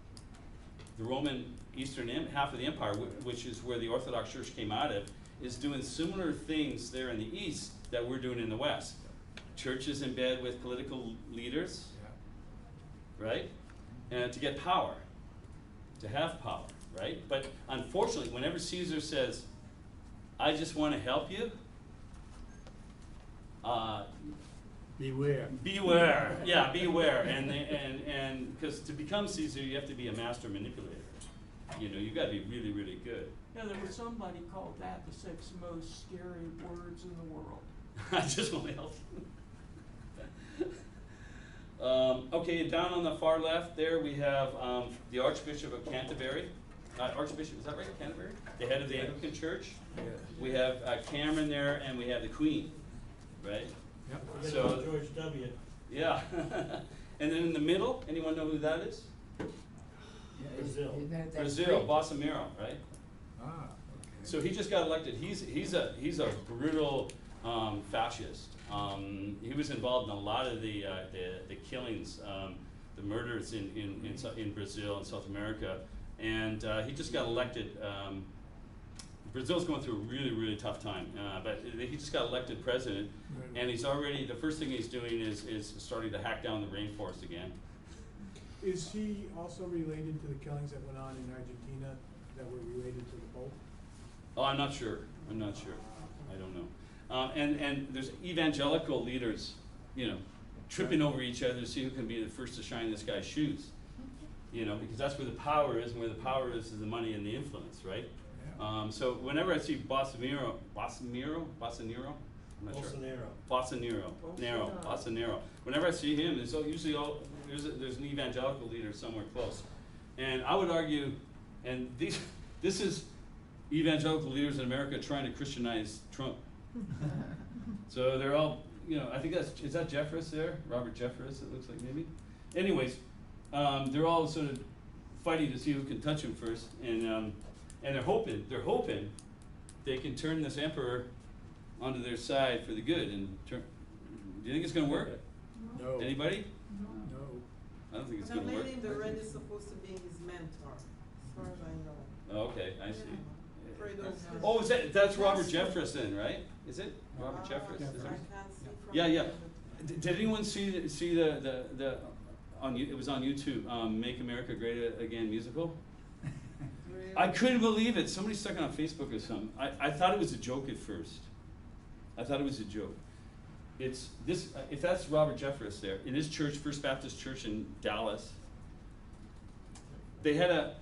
the Roman Eastern half of the empire, which is where the Orthodox Church came out of, is doing similar things there in the East that we're doing in the West. Churches in bed with political leaders, Yeah. right? And to get power, to have power, right? But unfortunately, whenever Caesar says, I just want to help you, Beware. beware. Yeah, beware. And because to become Caesar, you have to be a master manipulator. You know, you got to be really, really good. Yeah, there was somebody called that the 6 most scary words in the world. I just want to help you. Okay, down on the far left there we have the Archbishop of Canterbury. Archbishop, is that right? Canterbury? The head of the Anglican Church. Yes. We have Cameron there, and we have the Queen, right? Yep. Forget So- about George W. Yeah. And then in the middle, anyone know who that is? Brazil. Brazil, Bolsonaro, right? Ah, okay. So he just got elected. He's a brutal fascist. He was involved in a lot of the killings, the murders in Brazil and South America, and he just got elected. Brazil's going through a really, really tough time, but he just got elected president, Right. and he's already, the first thing he's doing is starting to hack down the rainforest again. Is he also related to the killings that went on in Argentina that were related to the Pope? Oh, I'm not sure. I don't know. And there's evangelical leaders, you know, tripping over each other to see who can be the first to shine this guy's shoes. You know, because that's where the power is, and where the power is the money and the influence, right? Yeah. So whenever I see Bolsonaro, I'm not sure. Bolsonaro. Whenever I see him, there's usually there's an evangelical leader somewhere close, and I would argue, and this is evangelical leaders in America trying to Christianize Trump. So they're all, you know, I think is that Jeffress there, Robert Jeffress, it looks like maybe. Anyways, they're all sort of fighting to see who can touch him first, and they're hoping they can turn this emperor onto their side for the good. And do you think it's going to work? No. Anybody? No. I don't think it's But going to work. lately, the red is supposed to be his mentor, as far as I know. Oh, okay, I see. Fredo's his- Oh, that's Robert Jeffress then, right? Is it Robert Jeffress? I Is it? can't see from. Yeah, yeah. the- Did anyone see the it was on YouTube, Make America Great Again musical? Really? I couldn't believe it. Somebody stuck it on Facebook or something. I thought it was a joke at first. I thought it was a joke. It's this, if that's Robert Jeffress there, in his church, First Baptist Church in Dallas, they had a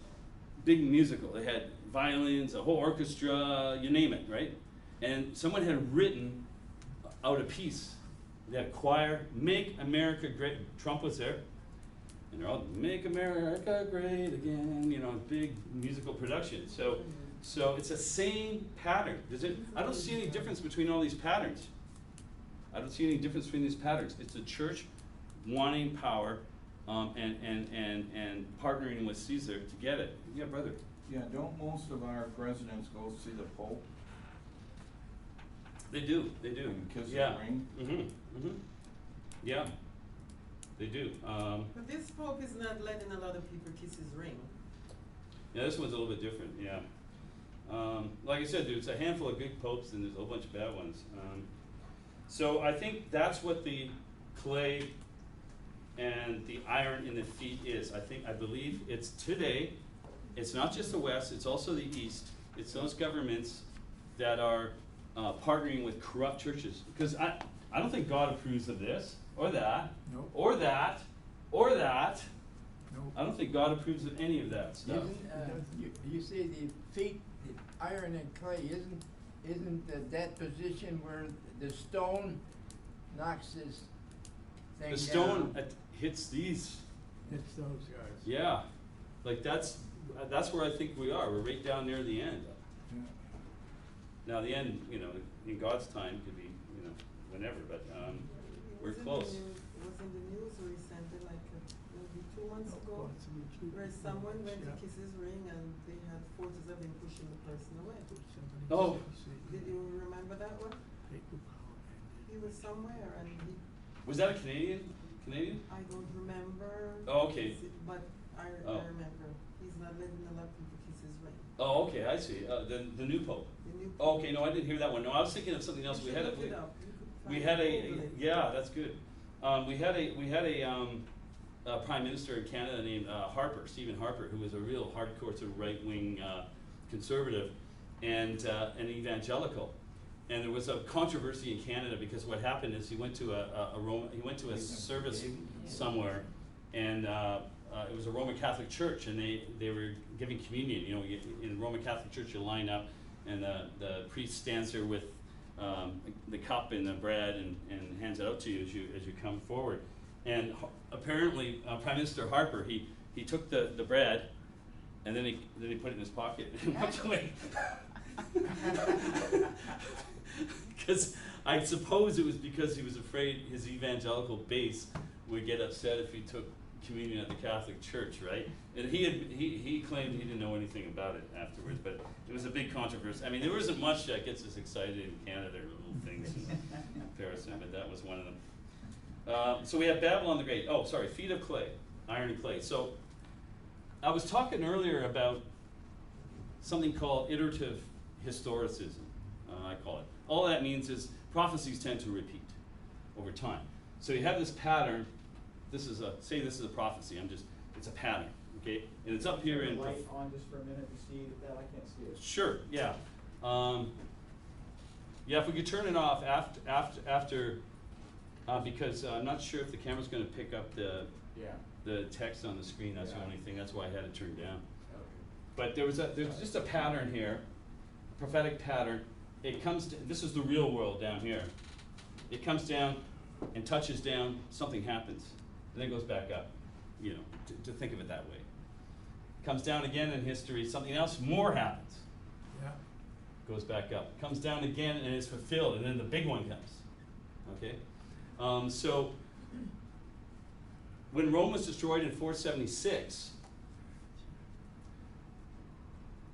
big musical. They had violins, a whole orchestra, you name it, right? And someone had written out a piece. They had a choir, Make America Great. Trump was there. And they're all, Make America Great Again, you know, big musical production. So it's the same pattern. I don't see any difference between all these patterns. I don't see any difference between these patterns. It's the church wanting power and partnering with Caesar to get it. Yeah, brother. Yeah, don't most of our presidents go see the Pope They do. and kiss his Yeah. ring? Yeah, they do. But this Pope is not letting a lot of people kiss his ring. Yeah, this one's a little bit different, yeah. Like I said, there's a handful of good popes and there's a whole bunch of bad ones. So I think that's what the clay and the iron in the feet is. I believe it's today. It's not just the West, it's also the East. It's those governments that are partnering with corrupt churches. Because I don't think God approves of this, or that, Nope. or that, or that. Nope. I don't think God approves of any of that stuff. You say the feet, the iron and clay, isn't that position where the stone knocks this thing down? The stone hits these. It's those guys. Yeah, like that's where I think we are. We're right down near the end. Yeah. Now the end, you know, in God's time could be, you know, whenever, but we're close. It was in the news recently, like maybe 2 months ago, where someone went to kiss his ring and they had photos of him pushing the person away. Oh. Did you remember that one? He was somewhere and Was that a Canadian? I don't remember. Oh, okay. But I Oh. remember. He's not letting a lot of people kiss his ring. Oh, okay, I see. The new pope. The new Oh, okay, no, I didn't hear that one. No, I was thinking of something else. You We should had look it up. You could we find had it, Google a it. yeah, that's good. We had a prime minister in Canada named Stephen Harper, who was a real hardcore to right-wing conservative and an evangelical. And there was a controversy in Canada because what happened is he went to a service somewhere, and it was a Roman Catholic church, and they were giving communion. You know, in a Roman Catholic church, you line up, and the priest stands there with the cup and the bread and hands it out to you as you come forward. And apparently, Prime Minister Harper, he took the bread, and then he put it in his pocket and walked away. Because I suppose it was because he was afraid his evangelical base would get upset if he took communion at the Catholic Church, right? And he claimed he didn't know anything about it afterwards, but it was a big controversy. I mean, there isn't much that gets us excited in Canada, little things in comparison, but that was one of them. So we have Babylon the Great. Oh, sorry, feet of clay, iron and clay. So I was talking earlier about something called iterative historicism, I call it. All that means is prophecies tend to repeat over time. So you have this pattern. This is a prophecy. It's a pattern, okay? And it's up here in. Light on just for a minute to see that. I can't see it. Sure. Yeah. Yeah. If we could turn it off after because I'm not sure if the camera's going to pick up the text on the screen. That's the only thing. That's why I had it turned down. But there's just a pattern here, a prophetic pattern. It comes to, this is the real world down here. It comes down and touches down, something happens, and then it goes back up, you know, to think of it that way. Comes down again in history, something else more happens. Yeah. Goes back up. Comes down again and it's fulfilled, and then the big one comes. Okay? So when Rome was destroyed in 476,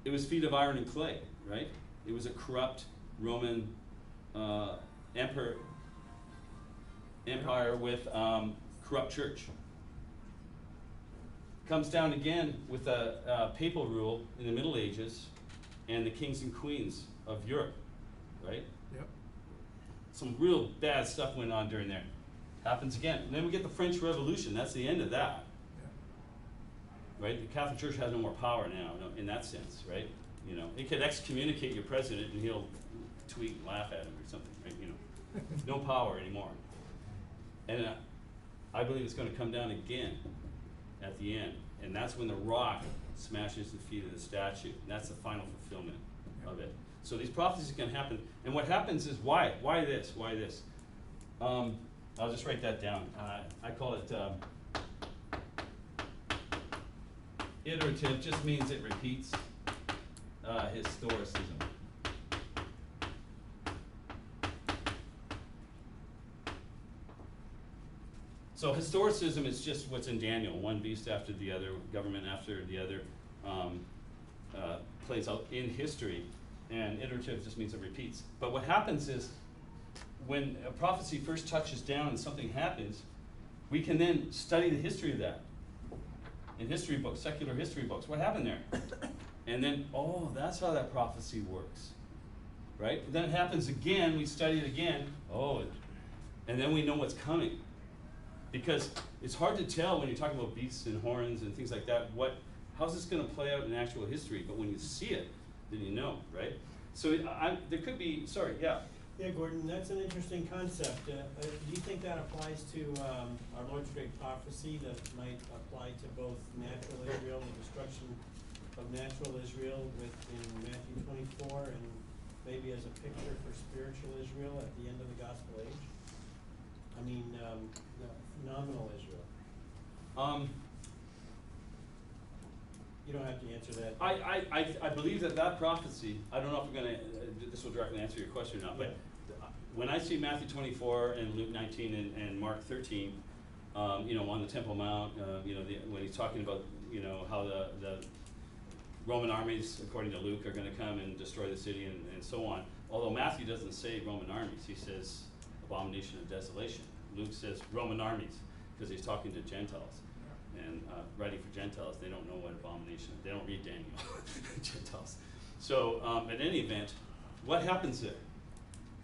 it was feet of iron and clay, right? It was a corrupt Roman empire with corrupt church. Comes down again with a papal rule in the Middle Ages and the kings and queens of Europe, right? Yep. Some real bad stuff went on during there. Happens again. And then we get the French Revolution. That's the end of that. Right? The Catholic Church has no more power now, in that sense, right? You know, it could excommunicate your president and he'll tweet and laugh at him or something, right? You know, no power anymore. And I believe it's going to come down again at the end. And that's when the rock smashes the feet of the statue. And that's the final fulfillment of it. So these prophecies can happen. And what happens is why? Why this? Why this? I'll just write that down. I call it iterative, just means it repeats. Historicism. So historicism is just what's in Daniel, one beast after the other, government after the other, plays out in history, and iterative just means it repeats. But what happens is, when a prophecy first touches down and something happens, we can then study the history of that. In history books, secular history books, what happened there? And then, oh, that's how that prophecy works, right? Then it happens again, we study it again, and then we know what's coming. Because it's hard to tell when you're talking about beasts and horns and things like that, how's this gonna play out in actual history? But when you see it, then you know, right? So there could be, sorry, yeah. Yeah, Gordon, that's an interesting concept. Do you think that applies to our Lord's great prophecy that might apply to both natural Israel, the destruction of natural Israel in Matthew 24, and maybe as a picture for spiritual Israel at the end of the gospel age? I mean, nominal Israel. You don't have to answer that. I believe that prophecy, I don't know if we're gonna, this will directly answer your question or not, but when I see Matthew 24 and Luke 19 and Mark 13, on the Temple Mount, when he's talking about, how the Roman armies, according to Luke, are gonna come and destroy the city and so on. Although Matthew doesn't say Roman armies, he says abomination of desolation. Luke says Roman armies, because he's talking to Gentiles. And writing for Gentiles, they don't know what abomination, they don't read Daniel, Gentiles. So at any event, what happens there?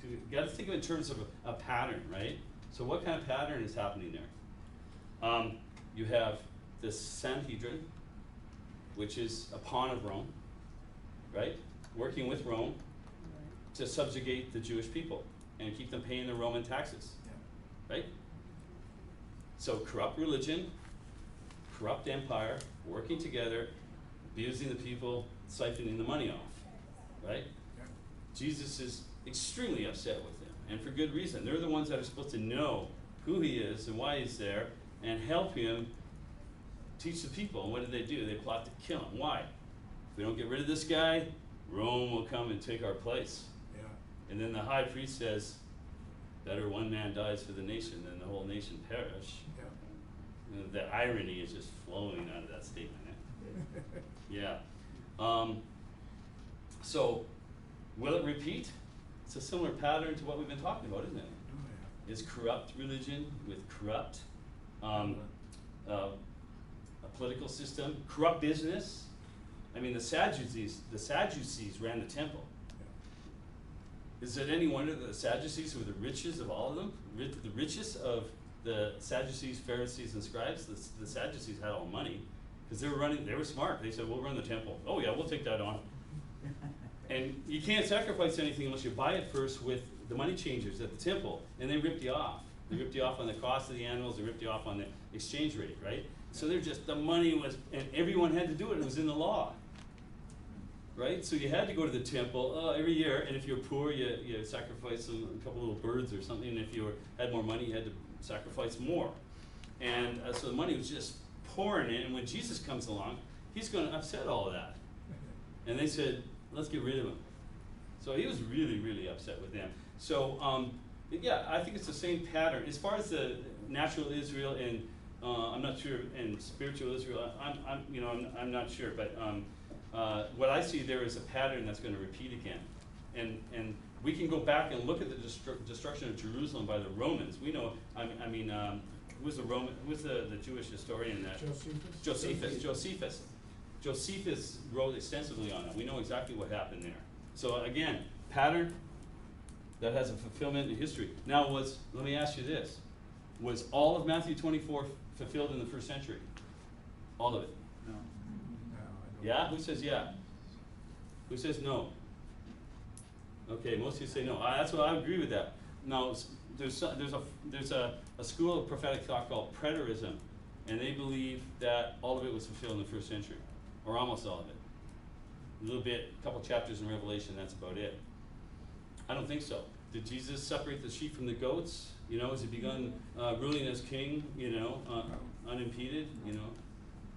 You gotta think of it in terms of a pattern, right? So what kind of pattern is happening there? You have the Sanhedrin, which is a pawn of Rome, right? Working with Rome to subjugate the Jewish people and keep them paying their Roman taxes, right? So corrupt religion, corrupt empire, working together, abusing the people, siphoning the money off, right? Jesus is extremely upset with them, and for good reason. They're the ones that are supposed to know who he is and why he's there, and help him teach the people. And what do? They plot to kill him. Why? If we don't get rid of this guy, Rome will come and take our place. Yeah. And then the high priest says, better one man dies for the nation than the whole nation perish. Yeah. And the irony is just flowing out of that statement. Yeah. So, will it repeat? It's a similar pattern to what we've been talking about, isn't it? Oh, yeah. Is corrupt religion with corrupt a political system, corrupt business. I mean, the Sadducees ran the temple. Yeah. Is it any wonder that the Sadducees, who were the richest of all of them, the richest of the Sadducees, Pharisees, and scribes, the Sadducees had all money, because they were smart. They said, we'll run the temple. Oh yeah, we'll take that on. And you can't sacrifice anything unless you buy it first with the money changers at the temple, and they ripped you off. They ripped you off on the cost of the animals, they ripped you off on the exchange rate, right? So they're just, the money was, and everyone had to do it was in the law. Right? So you had to go to the temple every year, and if you were poor, you sacrificed a couple little birds or something, and if you had more money, you had to sacrifice more. And so the money was just pouring in, and when Jesus comes along, he's going to upset all of that. And they said, let's get rid of him. So he was really, really upset with them. So yeah, I think it's the same pattern. As far as the natural Israel and I'm not sure, and spiritual Israel, I'm not sure, but what I see there is a pattern that's going to repeat again. And we can go back and look at the destruction of Jerusalem by the Romans. We know, who was the Jewish historian that? Josephus. Josephus wrote extensively on it. We know exactly what happened there. So again, pattern that has a fulfillment in history. Now let me ask you this. Was all of Matthew 24 fulfilled in the first century? All of it? No. No, I don't. Yeah? Who says yeah? Who says no? Okay, most of you say no. That's what I agree with that. Now, there's a school of prophetic thought called preterism, and they believe that all of it was fulfilled in the first century, or almost all of it. A little bit, a couple chapters in Revelation, that's about it. I don't think so. Did Jesus separate the sheep from the goats? You know, has he begun ruling as king, you know, unimpeded? You know,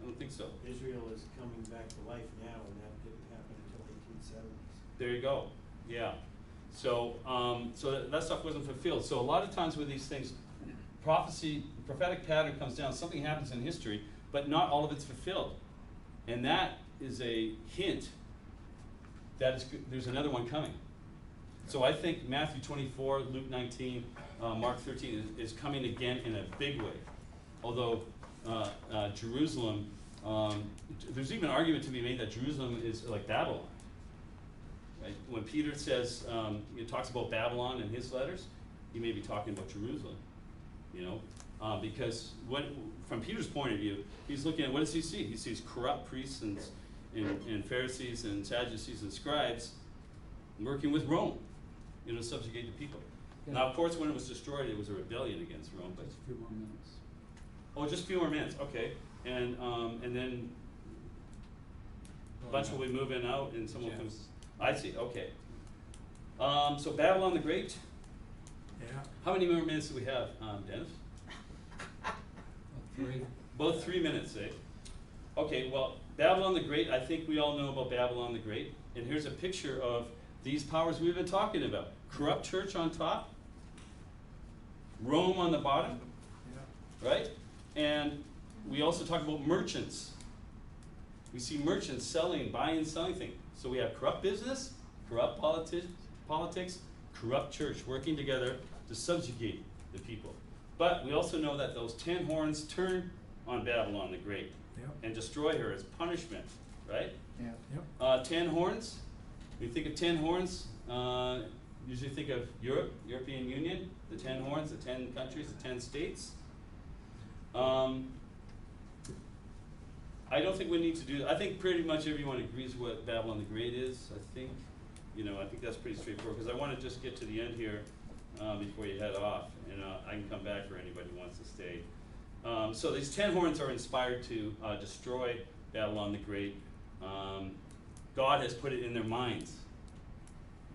I don't think so. Israel is coming back to life now, and that didn't happen until 1870s. There you go. Yeah. So, so that stuff wasn't fulfilled. So a lot of times with these things, prophecy, prophetic pattern comes down, something happens in history, but not all of it's fulfilled. And that is a hint that there's another one coming. So I think Matthew 24, Luke 19, Mark 13 is coming again in a big way. Although Jerusalem, there's even an argument to be made that Jerusalem is like Babylon. Right? When Peter says, he talks about Babylon in his letters, he may be talking about Jerusalem. You know, because from Peter's point of view, he's looking at, what does he see? He sees corrupt priests and Pharisees and Sadducees and scribes working with Rome, you know, to subjugate the people. Yeah. Now, of course, when it was destroyed, it was a rebellion against Rome. But Just a few more minutes. oh, just a few more minutes, okay. And then a bunch will be moving out, and someone Yes. comes. I see. Okay. So Babylon the Great. Yeah. How many more minutes do we have, Dennis? About 3. Both 3 minutes, eh? Okay, well, Babylon the Great, I think we all know about Babylon the Great. And here's a picture of these powers we've been talking about. Corrupt church on top, Rome on the bottom, Yeah. right? And we also talk about merchants. We see merchants selling, buying and selling things. So we have corrupt business, corrupt politics, corrupt church working together to subjugate the people. But we also know that those 10 horns turn on Babylon the Great Yep. and destroy her as punishment, right? Yeah. Yep. 10 horns, we think of 10 horns, usually think of Europe, European Union, the 10 horns, the 10 countries, the 10 states. I don't think we need to do that. I think pretty much everyone agrees what Babylon the Great is. I think, you know, I think that's pretty straightforward, because I want to just get to the end here before you head off, and I can come back for anybody who wants to stay. So these 10 horns are inspired to destroy Babylon the Great. God has put it in their minds.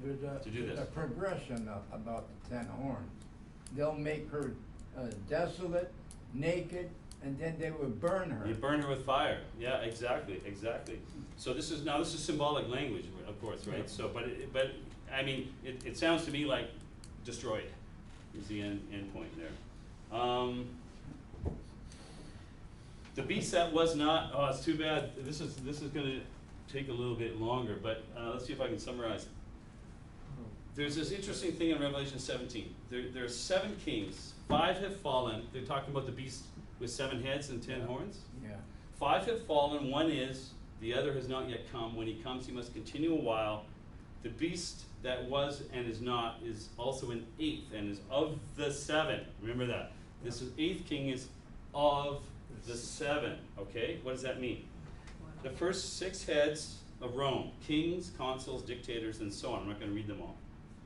There's To do there's this. a progression about the 10 horns. They'll make her desolate, naked, and then they will burn her. You burn her with fire. Yeah, exactly, exactly. So this is symbolic language, of course, right? Yeah. So, but I mean, it sounds to me like destroyed is the end point there. The beast that was not. Oh, it's too bad. This is going to take a little bit longer, but let's see if I can summarize. There's this interesting thing in Revelation 17. There are 7 kings. 5 have fallen. They're talking about the beast with 7 heads and 10 horns. Yeah. 5 have fallen, 1 is, the other has not yet come. When he comes, he must continue a while. The beast that was and is not is also an 8th and is of the 7. Remember that. This is 8th king is of the 7. Okay? What does that mean? The first 6 heads of Rome, kings, consuls, dictators, and so on. I'm not going to read them all.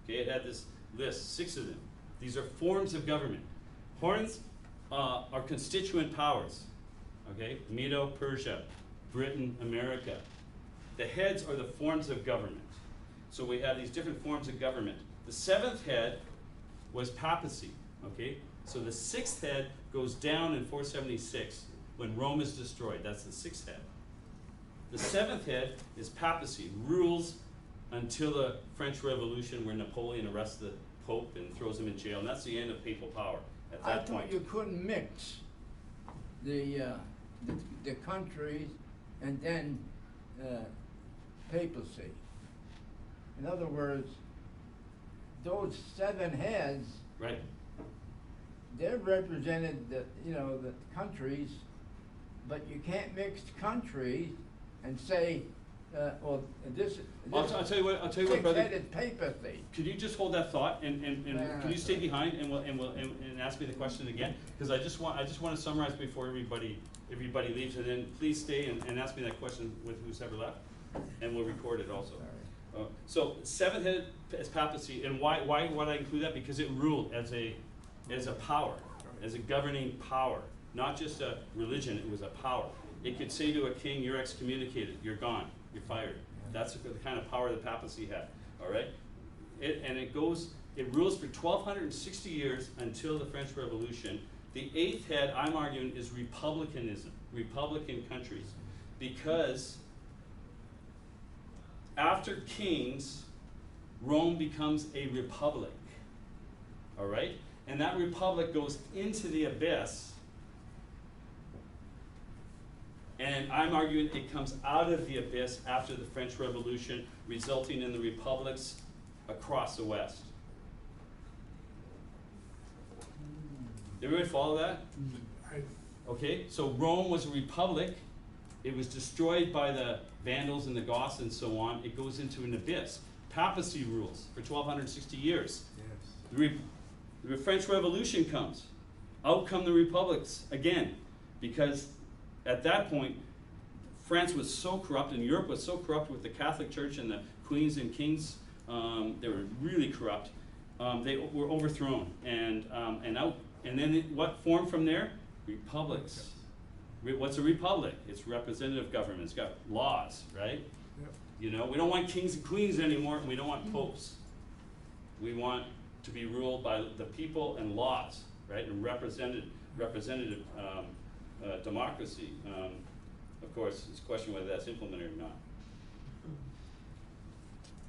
Okay? It had this list, 6 of them. These are forms of government. Horns are constituent powers. Okay? Medo, Persia, Britain, America. The heads are the forms of government. So we have these different forms of government. The 7th head was papacy. Okay? So the 6th head goes down in 476 when Rome is destroyed. That's the 6th head. The 7th head is papacy, rules until the French Revolution, where Napoleon arrests the Pope and throws him in jail, and that's the end of papal power at I that point. thought you couldn't mix the countries and then papacy. In other words, those 7 heads, Right? they're represented the countries, but you can't mix countries and say, well, this I'll tell you what, brother. six-headed papacy. Could you just hold that thought and Yeah. can you stay behind and ask me the question again? Because I just want to summarize before everybody leaves, and then please stay and ask me that question with who's ever left, and we'll record it also. So 7th head is papacy, and why would I include that? Because it ruled as a power, as a governing power. Not just a religion, it was a power. It could say to a king, you're excommunicated, you're gone, you're fired. That's the kind of power the papacy had, all right? It rules for 1,260 years until the French Revolution. The eighth head, I'm arguing, is republicanism, Republican countries. Because after kings, Rome becomes a republic, all right? And that republic goes into the abyss. And I'm arguing it comes out of the abyss after the French Revolution, resulting in the republics across the West. Everybody follow that? Okay, so Rome was a republic. It was destroyed by the Vandals and the Goths and so on. It goes into an abyss. Papacy rules for 1,260 years. Yes. The French Revolution comes. Out come the republics again, because at that point, France was so corrupt and Europe was so corrupt with the Catholic Church and the queens and kings. They were really corrupt. They were overthrown and out. And then what formed from there? Republics. What's a republic? It's representative government. It's got laws, right? Yep. You know, we don't want kings and queens anymore, and we don't want popes. We want to be ruled by the people and laws, right? And representative democracy. Of course, it's a question whether that's implemented or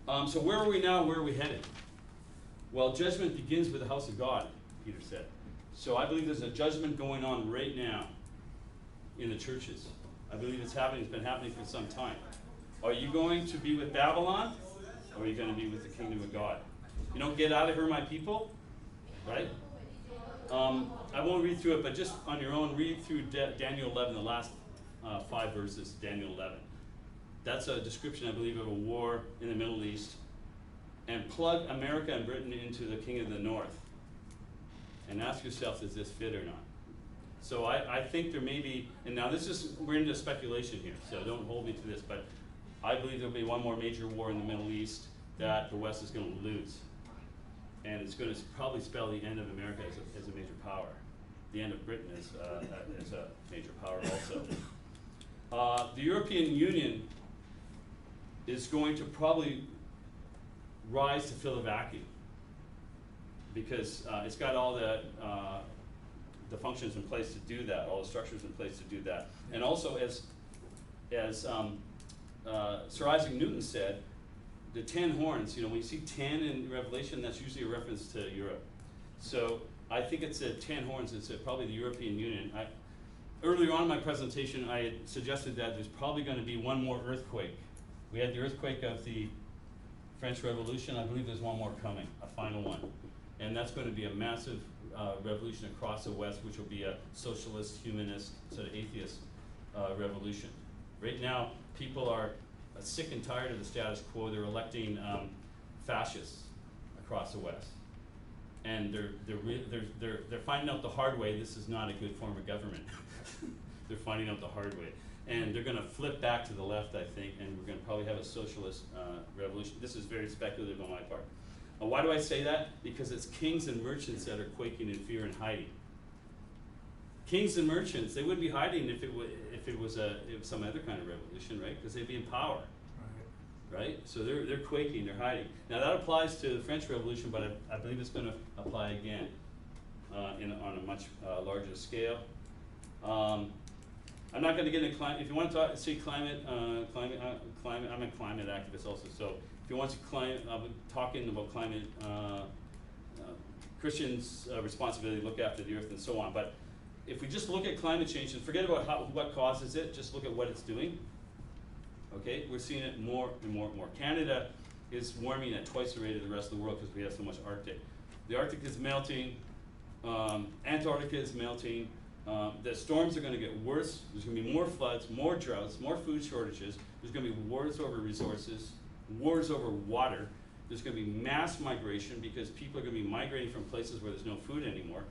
not. So where are we now? Where are we headed? Well, judgment begins with the house of God, Peter said. So I believe there's a judgment going on right now in the churches. I believe it's happening. It's been happening for some time. Are you going to be with Babylon, or are you going to be with the kingdom of God? You don't get out of her, my people, right? I won't read through it, but just on your own, read through Daniel 11, the last 5 verses, Daniel 11. That's a description, I believe, of a war in the Middle East. And plug America and Britain into the king of the north. And ask yourself, does this fit or not? So I think there may be, and now we're into speculation here, so don't hold me to this, but I believe there'll be one more major war in the Middle East that the West is going to lose. And it's going to probably spell the end of America as a major power. The end of Britain as a major power also. The European Union is going to probably rise to fill a vacuum because it's got all the functions in place to do that, all the structures in place to do that. And also, as Sir Isaac Newton said, the 10 horns, you know, when you see 10 in Revelation, that's usually a reference to Europe. So I think it's 10 horns, it's probably the European Union. Earlier on in my presentation, I had suggested that there's probably going to be one more earthquake. We had the earthquake of the French Revolution. I believe there's one more coming, a final one. And that's going to be a massive revolution across the West, which will be a socialist, humanist, sort of atheist revolution. Right now, people are sick and tired of the status quo. They're electing fascists across the West. And they're finding out the hard way this is not a good form of government. They're finding out the hard way. And they're going to flip back to the left, I think, and we're going to probably have a socialist revolution. This is very speculative on my part. Why do I say that? Because it's kings and merchants that are quaking in fear and hiding. Kings and merchants, they wouldn't be hiding if it was some other kind of revolution, right? Because they'd be in power, right? So they're quaking, they're hiding. Now that applies to the French Revolution, but I believe it's going to apply again on a much larger scale. I'm not going to get into climate. If you want to see climate, I'm a climate activist also. So if you want to I'm talking about climate, Christians' responsibility to look after the earth and so on. But if we just look at climate change and forget about what causes it, just look at what it's doing. Okay, we're seeing it more and more and more. Canada is warming at twice the rate of the rest of the world because we have so much Arctic. The Arctic is melting. Antarctica is melting. The storms are going to get worse. There's going to be more floods, more droughts, more food shortages. There's going to be wars over resources, wars over water. There's going to be mass migration because people are going to be migrating from places where there's no food anymore.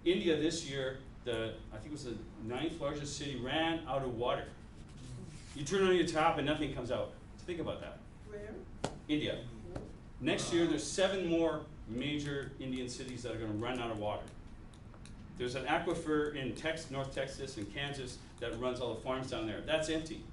India this year, I think it was the 9th largest city, ran out of water. You turn on your tap and nothing comes out. Think about that. Where? India. Next year, there's 7 more major Indian cities that are going to run out of water. There's an aquifer in North Texas and Kansas that runs all the farms down there. That's empty.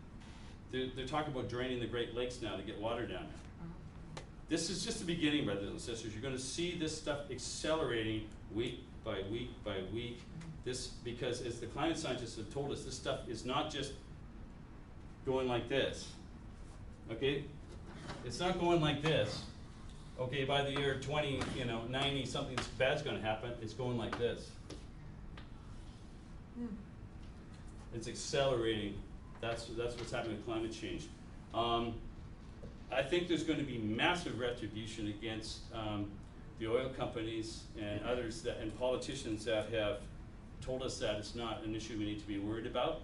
They're talking about draining the Great Lakes now to get water down there. This is just the beginning, brothers and sisters. You're going to see this stuff accelerating week by week by week. This, because as the climate scientists have told us, this stuff is not just going like this. Okay? It's not going like this. Okay, by the year 90, something bad's going to happen. It's going like this. It's accelerating. That's what's happening with climate change. I think there's going to be massive retribution against the oil companies and others and politicians that have told us that it's not an issue we need to be worried about.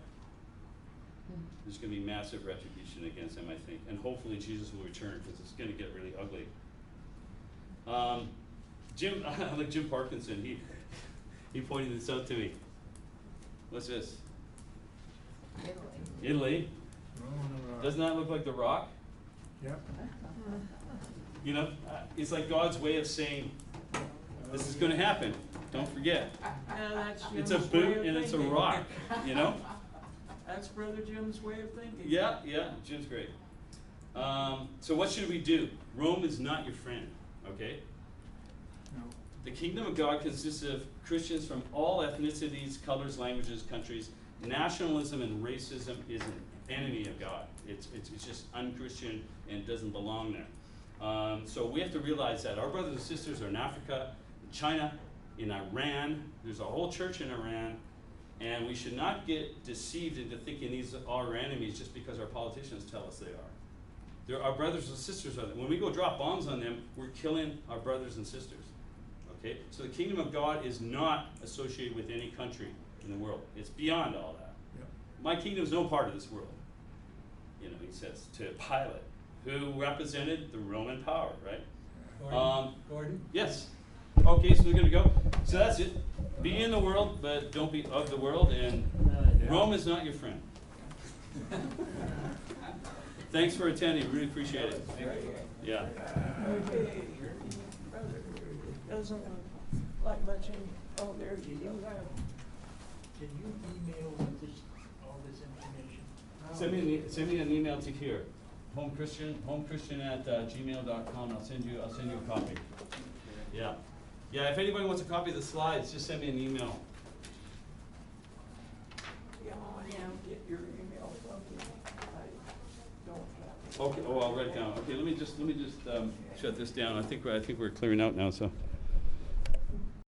There's going to be massive retribution against them, I think, and hopefully Jesus will return because it's going to get really ugly. Jim, like Jim Parkinson, he pointed this out to me. What's this? Italy. Doesn't that look like the Rock? Yep. You know, it's like God's way of saying, this is going to happen. Don't forget. That's It's a Jim's way boot of and it's a thinking. rock, you know? That's Brother Jim's way of thinking. Yeah, Jim's great. So what should we do? Rome is not your friend, okay? No. The kingdom of God consists of Christians from all ethnicities, colors, languages, countries. Nationalism and racism is an enemy of God. It's just unchristian and doesn't belong there. So we have to realize that our brothers and sisters are in Africa, in China, in Iran. There's a whole church in Iran. And we should not get deceived into thinking these are our enemies just because our politicians tell us they are. They're our brothers and sisters. When we go drop bombs on them, we're killing our brothers and sisters. Okay? So the kingdom of God is not associated with any country in the world. It's beyond all that. Yep. My kingdom is no part of this world. You know, he says to Pilate, who represented the Roman power, right? Gordon? Yes. Okay, so we're going to go. So that's it. Be in the world, but don't be of the world. And Rome is not your friend. Thanks for attending. Really appreciate it. Yeah. Okay. Doesn't look like much in, oh, there you go. Can you email with this, all this information? Send me an email to here. homechristian@gmail.com. I'll send you a copy. Yeah. Yeah, if anybody wants a copy of the slides, just send me an email. Yeah, I can get your email from you. I don't have it. Okay, I'll write it down. Okay, let me just shut this down. I think we're clearing out now, so.